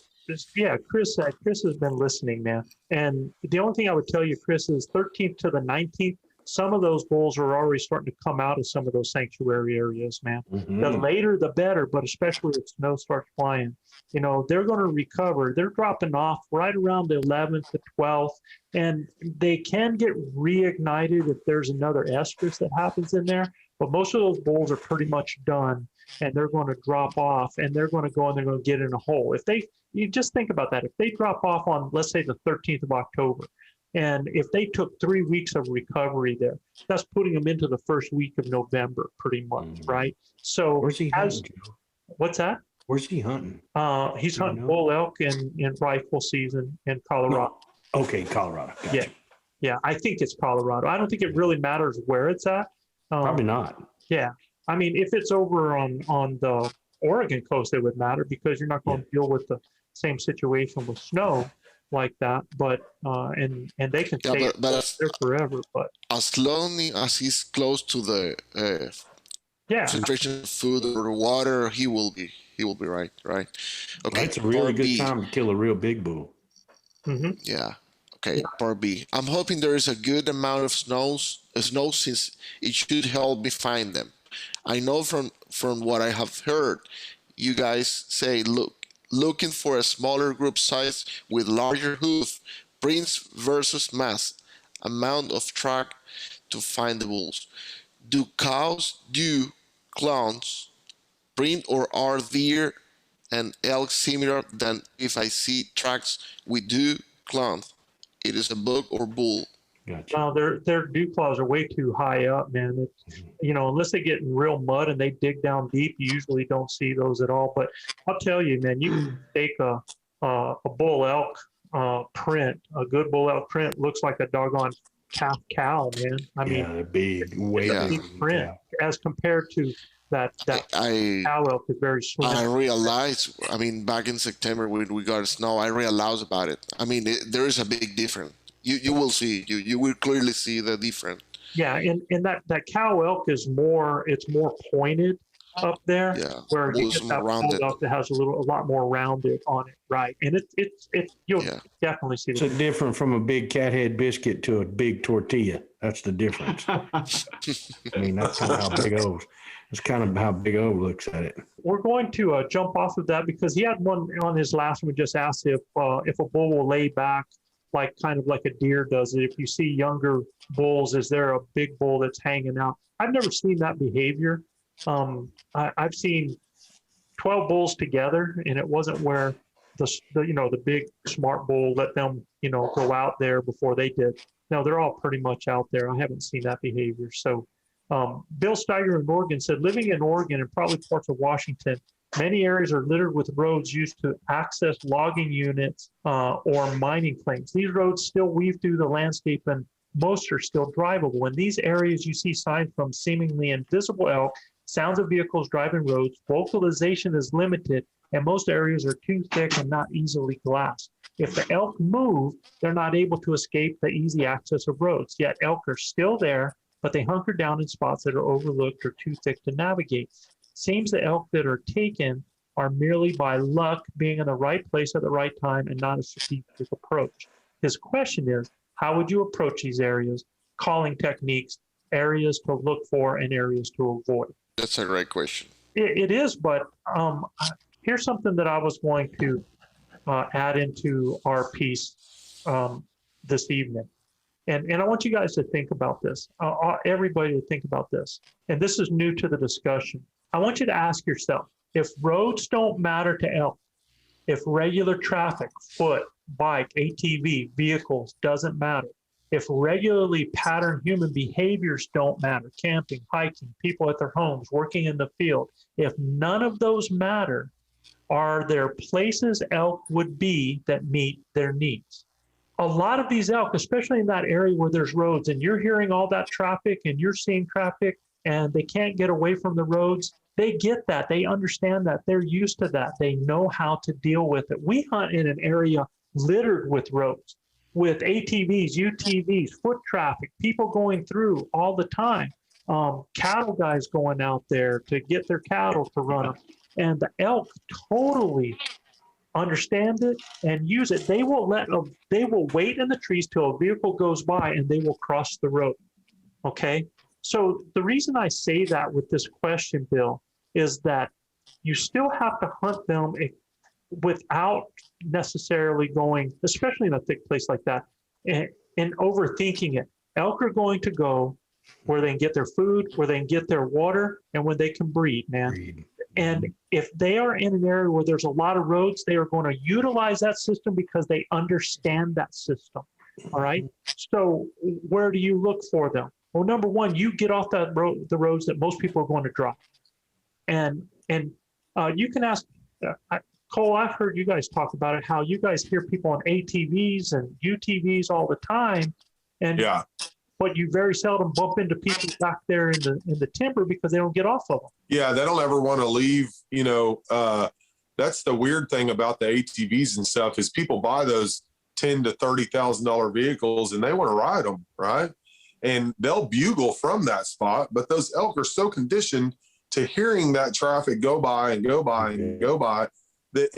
Chris has been listening, man. And the only thing I would tell you, Chris, is 13th to the 19th, some of those bulls are already starting to come out of some of those sanctuary areas, man. Mm-hmm. The later, the better, but especially if snow starts flying, they're going to recover. They're dropping off right around the 11th to 12th, and they can get reignited if there's another estrus that happens in there. But most of those bulls are pretty much done, and they're going to drop off, and they're going to go and they're going to get in a hole. You just think about that. If they drop off on, let's say, the 13th of October, and if they took 3 weeks of recovery there, that's putting them into the first week of November, pretty much, right? So, where's he hunting, Joe? What's that? Where's he hunting? He's hunting bull elk in rifle season in Colorado. No. Okay, Colorado. Gotcha. Yeah. I think it's Colorado. I don't think it really matters where it's at. Probably not. Yeah. I mean, if it's over on the Oregon coast, it would matter because you're not going to deal with the same situation with snow like that. But and they can stay there forever. But as long as he's close to the concentration of food or water, he will be right. Okay. That's a really good time to kill a real big bull. Mm-hmm. Yeah. Okay, part B. I'm hoping there is a good amount of snow since it should help me find them. I know from what I have heard, you guys say looking for a smaller group size with larger hoof brings versus mass amount of track to find the bulls. Do clowns bring, or are deer and elk similar than if I see tracks with clowns? It is a buck or bull. Gotcha. No, their dew claws are way too high up, man. It's, unless they get in real mud and they dig down deep, you usually don't see those at all. But I'll tell you, man, you can take a bull elk print, a good bull elk print looks like a doggone calf cow, man. I mean, they're big, way big print as compared to that cow elk is very slim. I realized, back in September when we got snow, I realized about it. There is a big difference. You will see, you will clearly see the difference. Yeah, and that cow elk is more pointed up there, where you get that bull elk that has a lot more rounded on it, right? And you'll definitely see it's different from a big cat head biscuit to a big tortilla. That's the difference. That's kind of how Big O's. It's kind of how Big O looks at it. We're going to jump off of that because he had one on his last one. Just asked if a bull will lay back kind of like a deer does it. If you see younger bulls, is there a big bull that's hanging out? I've never seen that behavior. I've seen 12 bulls together, and it wasn't where the big smart bull let them go out there before they did. No, they're all pretty much out there. I haven't seen that behavior. So Bill Steiger in Oregon said, living in Oregon and probably parts of Washington, many areas are littered with roads used to access logging units or mining claims. These roads still weave through the landscape, and most are still drivable. In these areas, you see signs from seemingly invisible elk, sounds of vehicles driving roads, vocalization is limited, and most areas are too thick and not easily glassed. If the elk move, they're not able to escape the easy access of roads, yet elk are still there, but they hunker down in spots that are overlooked or too thick to navigate. Seems the elk that are taken are merely by luck being in the right place at the right time and not a strategic approach. His question is, how would you approach these areas, calling techniques, areas to look for and areas to avoid? That's a great question. It is, but here's something that I was going to add into our piece this evening. And I want you guys to think about this, everybody to think about this. And this is new to the discussion. I want you to ask yourself, if roads don't matter to elk, if regular traffic, foot, bike, ATV, vehicles doesn't matter, if regularly patterned human behaviors don't matter, camping, hiking, people at their homes, working in the field, if none of those matter, are there places elk would be that meet their needs? a lot of these elk, especially in that area where there's roads and you're hearing all that traffic and you're seeing traffic and they can't get away from the roads, they get that. They understand that. They're used to that. They know how to deal with it. We hunt in an area littered with roads, with ATVs, UTVs, foot traffic, people going through all the time. Cattle guys going out there to get their cattle to run them. And the elk totally understand it and use it. They will wait in the trees till a vehicle goes by and they will cross the road. Okay. So the reason I say that with this question, Bill, is that you still have to hunt them without necessarily going, especially in a thick place like that, and overthinking it. Elk are going to go where they can get their food, where they can get their water, and when they can breed, man. And if they are in an area where there's a lot of roads, they are going to utilize that system because they understand that system. All right. So where do you look for them? Well, number one, you get off that road, the roads that most people are going to drive. And you can ask, Cole, I've heard you guys talk about it, how you guys hear people on ATVs and UTVs all the time. And yeah. But you very seldom bump into people back there in the timber because they don't get off of them. Yeah, they don't ever want to leave. You know, that's the weird thing about the ATVs and stuff is people buy those $10,000 to $30,000 vehicles and they want to ride them, right? And they'll bugle from that spot, but those elk are so conditioned to hearing that traffic go by and go by and go by.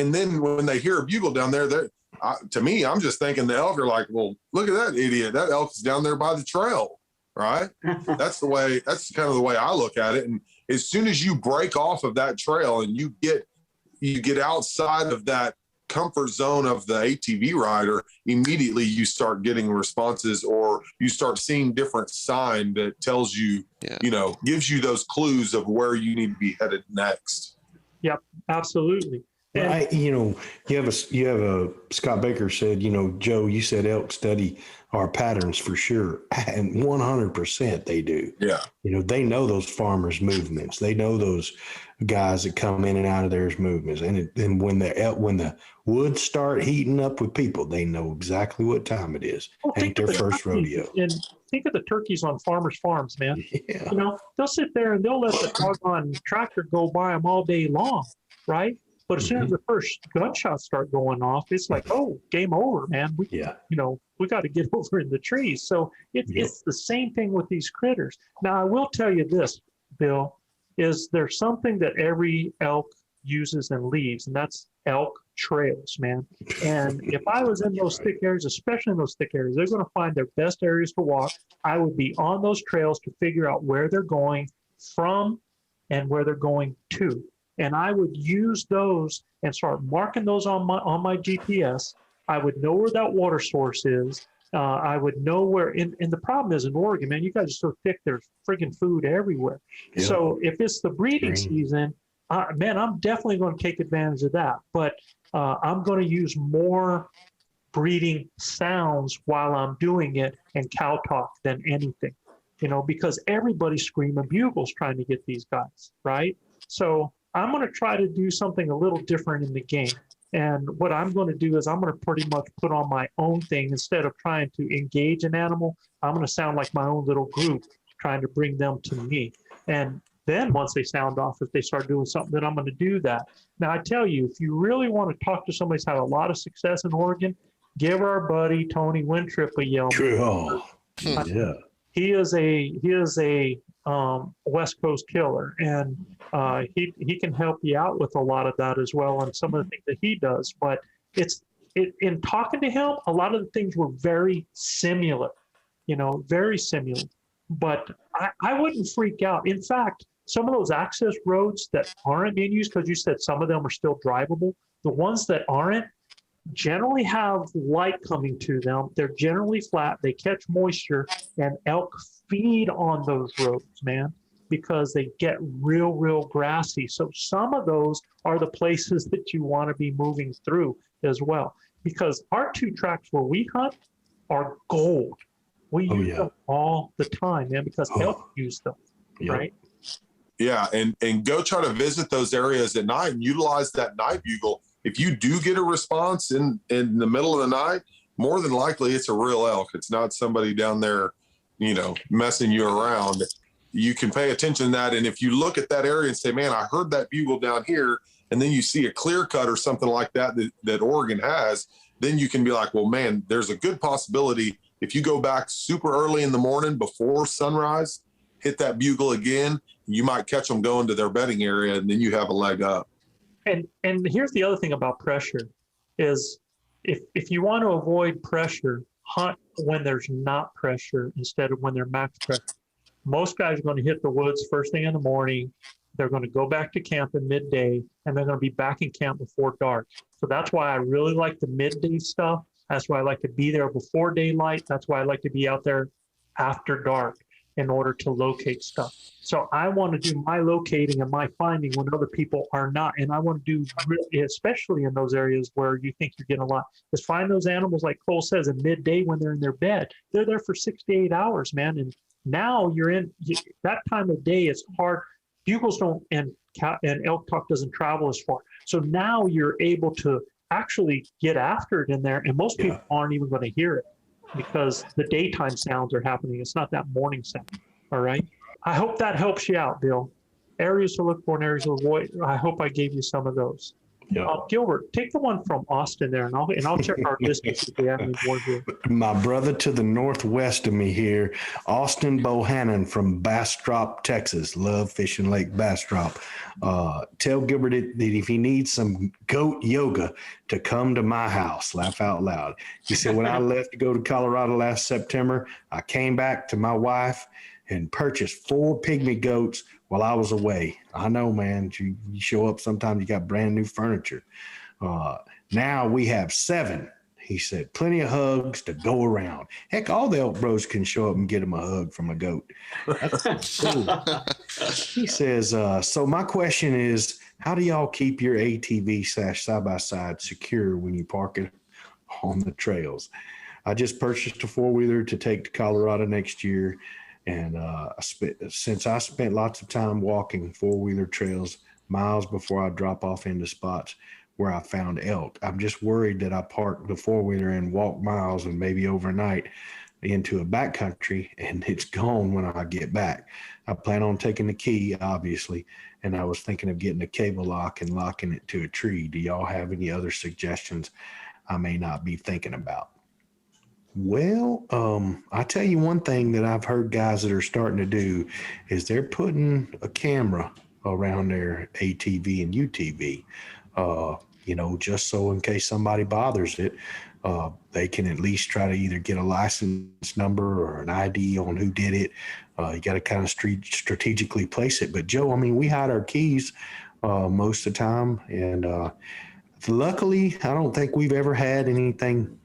And then when they hear a bugle down there, to me, I'm just thinking the elk are like, well, look at that idiot. That elk is down there by the trail, right? That's kind of the way I look at it. And as soon as you break off of that trail and you get outside of that comfort zone of the ATV rider, immediately you start getting responses or you start seeing different sign that tells you, gives you those clues of where you need to be headed next. Yep, absolutely. You have a Scott Baker said, Joe, you said elk study our patterns for sure. And 100% they do. Yeah. They know those farmers' movements. They know those guys that come in and out of their movements. And when the woods start heating up with people, they know exactly what time it is. Ain't their first rodeo. And think of the turkeys on farmers' farms, man. Yeah. They'll sit there and they'll let the doggone tractor go by them all day long, right? But as soon as the first gunshots start going off, it's like, oh, game over, man. We got to get over in the trees. So it's the same thing with these critters. Now, I will tell you this, Bill, is there's something that every elk uses and leaves, and that's elk trails, man. And if I was in those thick areas, especially in those thick areas, they're going to find their best areas to walk. I would be on those trails to figure out where they're going from and where they're going to. And I would use those and start marking those on my GPS. I would know where that water source is. I would know where, and the problem is in Oregon, man, you guys are so thick, there's friggin' food everywhere. Yeah. So if it's the breeding season, man, I'm definitely going to take advantage of that. But I'm going to use more breeding sounds while I'm doing it and cow talk than anything, because everybody's screaming bugles trying to get these guys, right? So I'm going to try to do something a little different in the game. And what I'm going to do is I'm going to pretty much put on my own thing. Instead of trying to engage an animal, I'm going to sound like my own little group, trying to bring them to me. And then once they sound off, if they start doing something, then I'm going to do that. Now, I tell you, if you really want to talk to somebody who's had a lot of success in Oregon, give our buddy Tony Wintrip a yell. True. Yeah. He is a West Coast killer, and he can help you out with a lot of that as well, and some of the things that he does. But in talking to him, a lot of the things were very similar, very similar. But I wouldn't freak out. In fact, some of those access roads that aren't being used, because you said some of them are still drivable, the ones that aren't generally have light coming to them. They're generally flat. They catch moisture, and elk feed on those roads, man, because they get real grassy. So some of those are the places that you want to be moving through as well, because our 2 tracks where we hunt are gold. We use them all the time, man, because elk use them, right? Yeah, and go try to visit those areas at night and utilize that night bugle. If you do get a response in the middle of the night, more than likely it's a real elk. It's not somebody down there, messing you around. You can pay attention to that. And if you look at that area and say, man, I heard that bugle down here, and then you see a clear cut or something like that Oregon has, then you can be like, well, man, there's a good possibility if you go back super early in the morning before sunrise, hit that bugle again, you might catch them going to their bedding area, and then you have a leg up. And here's the other thing about pressure is if you want to avoid pressure, hunt when there's not pressure instead of when they're max pressure. Most guys are going to hit the woods first thing in the morning. They're going to go back to camp at midday, and they're going to be back in camp before dark. So that's why I really like the midday stuff. That's why I like to be there before daylight. That's why I like to be out there after dark in order to locate stuff. So I want to do my locating and my finding when other people are not. And I want to do, especially in those areas where you think you're getting a lot, is find those animals, like Cole says, at midday when they're in their bed. They're there for 6 to 8 hours, man. And now you're in that time of day. It's hard. Bugles don't, and elk talk doesn't travel as far. So now you're able to actually get after it in there. And most people aren't even going to hear it because the daytime sounds are happening. It's not that morning sound. All right. I hope that helps you out, Bill. Areas to look for and areas to avoid. I hope I gave you some of those. Yeah. Gilbert, take the one from Austin there, and I'll check our distance if we have any more here. My brother to the northwest of me here, Austin Bohannon from Bastrop, Texas. Love fishing Lake Bastrop. Tell Gilbert that if he needs some goat yoga to come to my house. Laugh out loud. He said, when I left to go to Colorado last September, I came back to my wife and purchased 4 pygmy goats while I was away. I know, man, you show up sometimes, you got brand new furniture. Now we have 7. He said, plenty of hugs to go around. Heck, all the Elk Bros can show up and get him a hug from a goat. That's cool. He says, so my question is, how do y'all keep your ATV / side-by-side secure when you park it on the trails? I just purchased a 4-wheeler to take to Colorado next year. And since I spent lots of time walking 4-wheeler trails miles before I drop off into spots where I found elk, I'm just worried that I park the 4-wheeler and walk miles and maybe overnight into a backcountry and it's gone when I get back. I plan on taking the key, obviously, and I was thinking of getting a cable lock and locking it to a tree. Do y'all have any other suggestions I may not be thinking about? Well, I tell you one thing that I've heard guys that are starting to do is they're putting a camera around their ATV and UTV, just so in case somebody bothers it, they can at least try to either get a license number or an ID on who did it. You got to kind of strategically place it. But Joe, I mean, we hide our keys most of the time, and luckily, I don't think we've ever had anything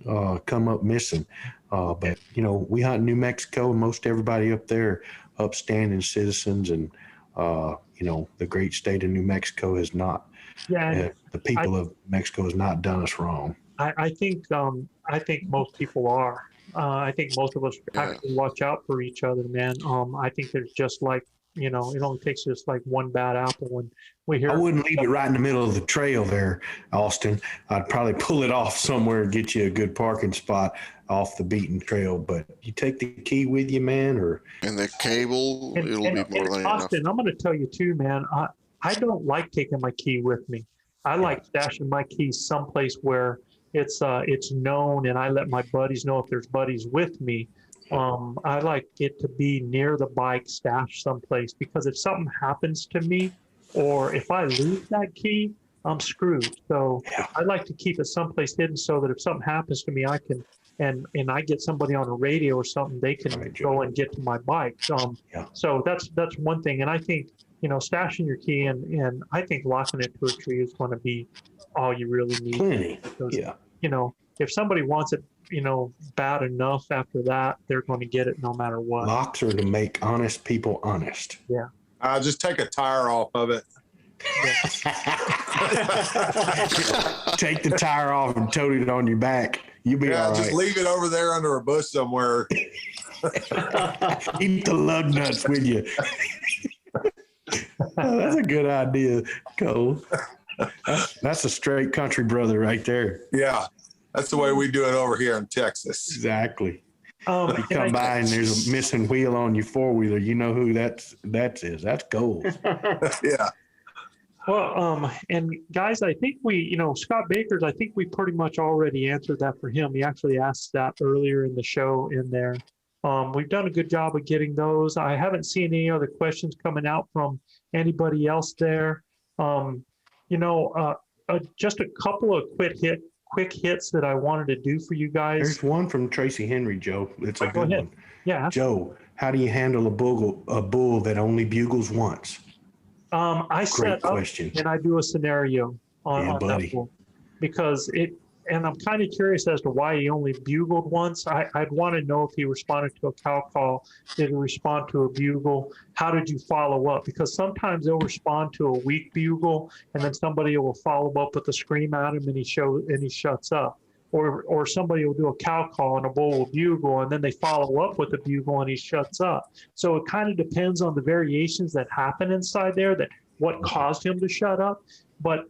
come up missing. But, we hunt in New Mexico, and most everybody up there, upstanding citizens, and, the great state of New Mexico has not, the people of Mexico has not done us wrong. I think most people are. I think most of us have to watch out for each other, man. I think there's just like, it only takes just like one bad apple when we hear. I wouldn't leave it right in the middle of the trail there, Austin. I'd probably pull it off somewhere and get you a good parking spot off the beaten trail. But you take the key with you, man, and the cable, it'll be more than enough. Austin, I'm going to tell you too, man. I don't like taking my key with me. I like stashing my keys someplace where it's known, and I let my buddies know if there's buddies with me. I like it to be near the bike, stashed someplace, because if something happens to me or if I lose that key, I'm screwed. So I like to keep it someplace hidden so that if something happens to me, I can, and I get somebody on a radio or something, they can go and get to my bike. So that's one thing. And I think, stashing your key and I think locking it to a tree is going to be all you really need. Plenty. Because, if somebody wants it, bad enough after that, they're going to get it no matter what. Locks are to make honest people honest. Yeah. Just take a tire off of it. Take the tire off and tote it on your back. You'll be all right. Just leave it over there under a bush somewhere. Eat the lug nuts with you. That's a good idea, Cole. That's a straight country brother right there. Yeah. That's the way we do it over here in Texas. Exactly. You come by and there's a missing wheel on your four-wheeler. You know who that is. That's gold. Yeah. Well, and guys, I think Scott Baker's, I think we pretty much already answered that for him. He actually asked that earlier in the show in there. We've done a good job of getting those. I haven't seen any other questions coming out from anybody else there. Just a couple of quick hits that I wanted to do for you guys. There's one from Tracy Henry, Joe. It's a good one. Yeah. Joe, how do you handle a bull that only bugles once? I set up and I do a scenario on that bull because and I'm kind of curious as to why he only bugled once. I'd want to know if he responded to a cow call. Did he respond to a bugle? How did you follow up? Because sometimes they'll respond to a weak bugle, and then somebody will follow up with a scream at him, and he shuts up. Or somebody will do a cow call and a bull will bugle, and then they follow up with a bugle and he shuts up. So it kind of depends on the variations that happen inside there, that what caused him to shut up. But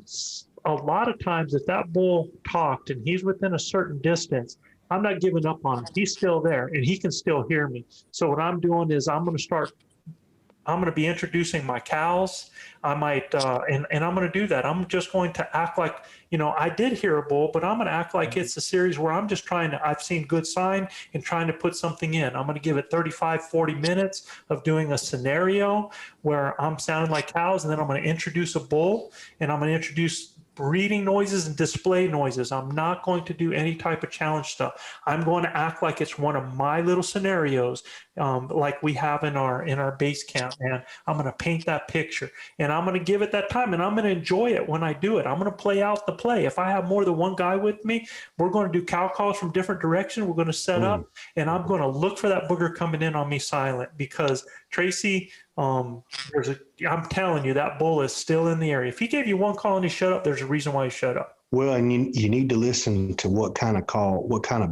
a lot of times if that bull talked and he's within a certain distance, I'm not giving up on him. He's still there and he can still hear me. So what I'm doing is I'm going to be introducing my cows. I might, and I'm going to do that. I'm just going to act like, I did hear a bull, but I'm going to act like it's a series where I'm just I've seen good sign and trying to put something in. I'm going to give it 35, 40 minutes of doing a scenario where I'm sounding like cows, and then I'm going to introduce a bull, and I'm going to introduce breeding noises and display noises. I'm not going to do any type of challenge stuff. I'm going to act like it's one of my little scenarios, like we have in our base camp, and I'm going to paint that picture, and I'm going to give it that time, and I'm going to enjoy it when I do it. I'm going to play out the play. If I have more than one guy with me, we're going to do cow calls from different directions. We're going to set up, and I'm going to look for that booger coming in on me silent, because Tracy, I'm telling you, that bull is still in the area. If he gave you one call and he shut up, there's a reason why he shut up. Well, and you need to listen to what kind of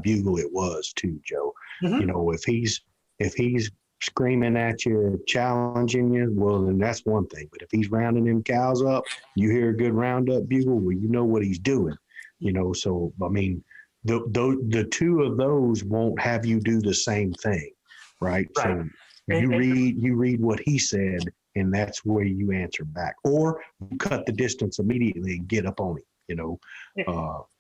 bugle it was too, Joe. Mm-hmm. If he's screaming at you, challenging you, well, then that's one thing. But if he's rounding them cows up, you hear a good roundup bugle, well, you know what he's doing. So I mean, the two of those won't have you do the same thing, right? So you read what he said, and that's where you answer back, or you cut the distance immediately and get up on him,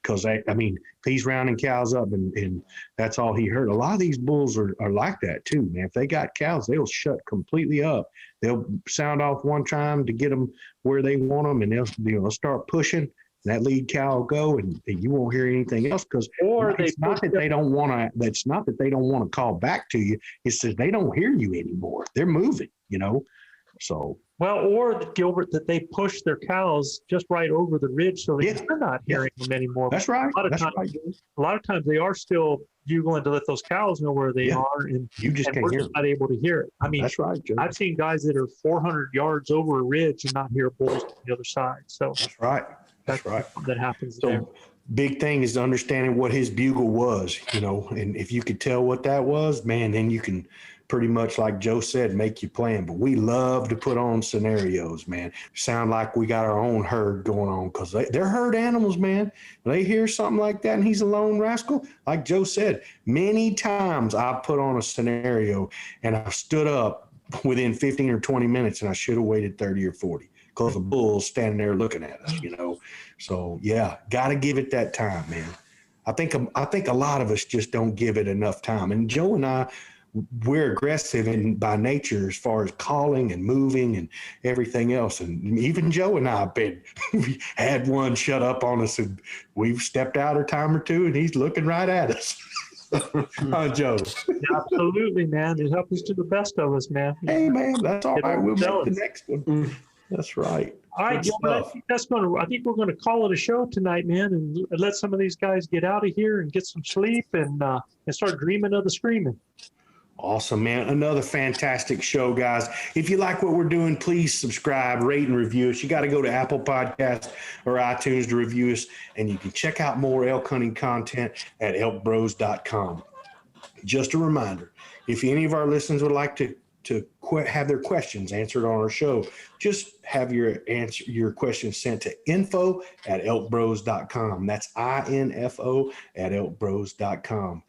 because I mean, if he's rounding cows up and that's all he heard. A lot of these bulls are like that too, man. If they got cows, they'll shut completely up. They'll sound off one time to get them where they want them, and they'll start pushing. That lead cow will go, and you won't hear anything else, because it's not that they don't want to. That's not that they don't want to call back to you. It's that they don't hear you anymore. They're moving, So or Gilbert, that they push their cows just right over the ridge, so that you're not hearing them anymore. That's right. A lot of times they are still bugling to let those cows know where they are, and you just can't hear them. Not able to hear it. I mean, that's right, Joe. I've seen guys that are 400 yards over a ridge and not hear bulls on the other side. So that's right. That's right. That happens so there. Big thing is understanding what his bugle was, and if you could tell what that was, man, then you can pretty much, like Joe said, make your plan. But we love to put on scenarios, man. Sound like we got our own herd going on, because they're herd animals, man. They hear something like that and he's a lone rascal. Like Joe said, many times I've put on a scenario and I've stood up within 15 or 20 minutes and I should have waited 30 or 40. Because the bull's standing there looking at us, So got to give it that time, man. I think a lot of us just don't give it enough time. And Joe and I, we're aggressive by nature as far as calling and moving and everything else. And even Joe and I have been had one shut up on us, and we've stepped out a time or two, and he's looking right at us. Joe. Absolutely, man. It happens to the best of us, man. Hey, man, that's all right. We'll make the next one. That's right. All right, Gilbert, I think we're going to call it a show tonight, man, and let some of these guys get out of here and get some sleep and start dreaming of the screaming. Awesome, man. Another fantastic show, guys. If you like what we're doing, please subscribe, rate, and review us. You got to go to Apple Podcasts or iTunes to review us, and you can check out more elk hunting content at ElkBros.com. Just a reminder, if any of our listeners would like to have their questions answered on our show, just have your questions sent to info@elkbros.com. That's info@elkbros.com.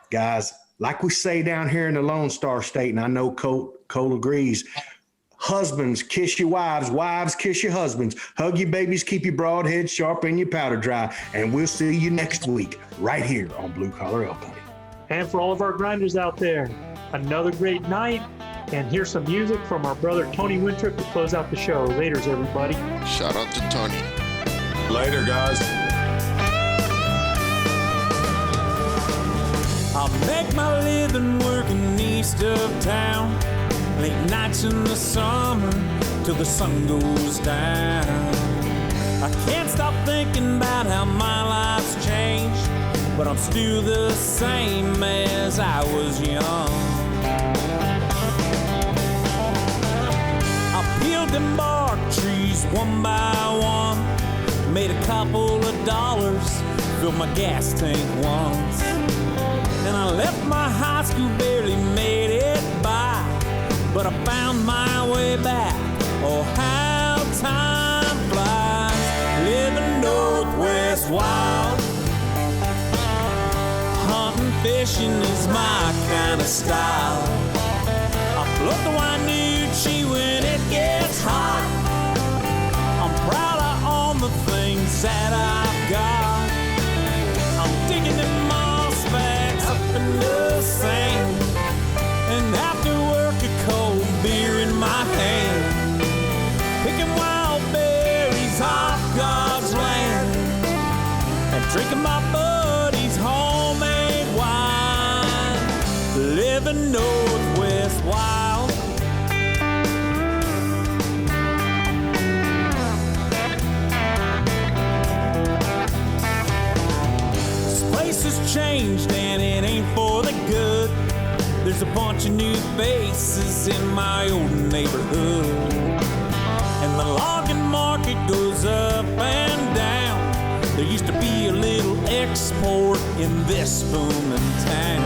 Guys, like we say down here in the Lone Star State, and I know Cole agrees, husbands, kiss your wives. Wives, kiss your husbands. Hug your babies, keep your broadheads sharp and your powder dry. And we'll see you next week right here on Blue Collar Elk Hunting. And for all of our grinders out there, another great night. And here's some music from our brother Tony Wintrip to close out the show. Laters, everybody. Shout out to Tony. Later, guys. I make my living working east of town, late nights in the summer till the sun goes down. I can't stop thinking about how my life's changed, but I'm still the same as I was young. I peeled them bark trees one by one, made a couple of dollars, filled my gas tank once. And I left my high school, barely made it by, but I found my way back. Oh, how time flies, living Northwest wild. Hunting, fishing is my kind of style. I float the Wainuchi when it gets hot. I'm proud of all the things that I've got. I'm digging in moss bags up in the sand, and after work a cold beer in my hand, picking wild berries off God's land, and drinking my buddy's homemade wine, living Northwest wild. This place has changed and it ain't for the good. There's a bunch of new faces in my old neighborhood, and the logging market goes up and down. There used to be a little export in this booming town.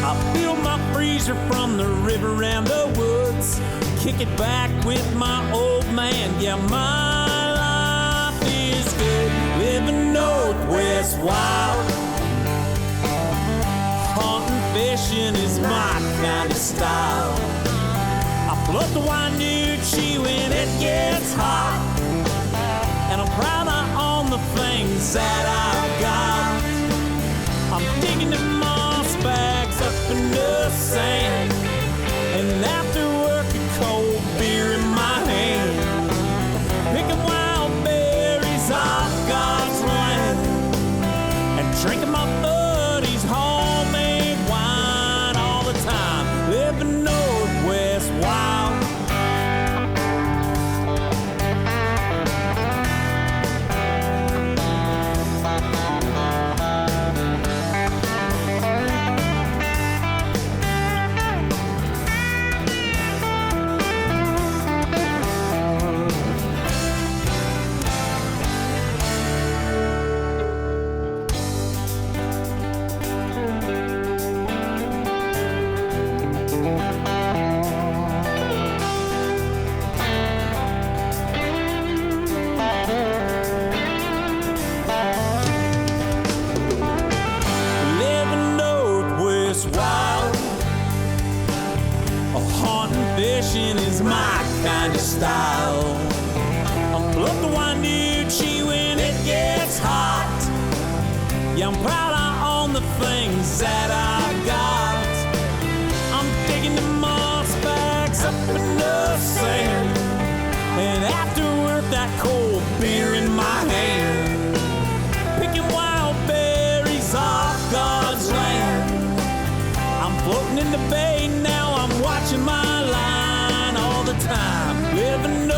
I fill my freezer from the river and the woods, kick it back with my old man. Yeah, my life is good, living Northwest wild. Hunting, fishing is my kind of style. I float the Wainuchi when it gets hot, and I'm proud of all the things that I've got. I'm digging the moss bags up in the sand, and after work a cold beer in my hand, picking wild berries off God's land, and drinking my buddy's homemade wine all the time, living Northwest wild. Living Northwest wild. Hunting, fishing is my kind of style. I'm float the Wainuchi when it gets hot. Yeah, I'm proud of all the things that I've got. I'm digging the moss bags up in the sand, and after work that cold beer in my hand, picking wild berries off God's land. I'm floating in the bay now, I'm watching my line all the time, living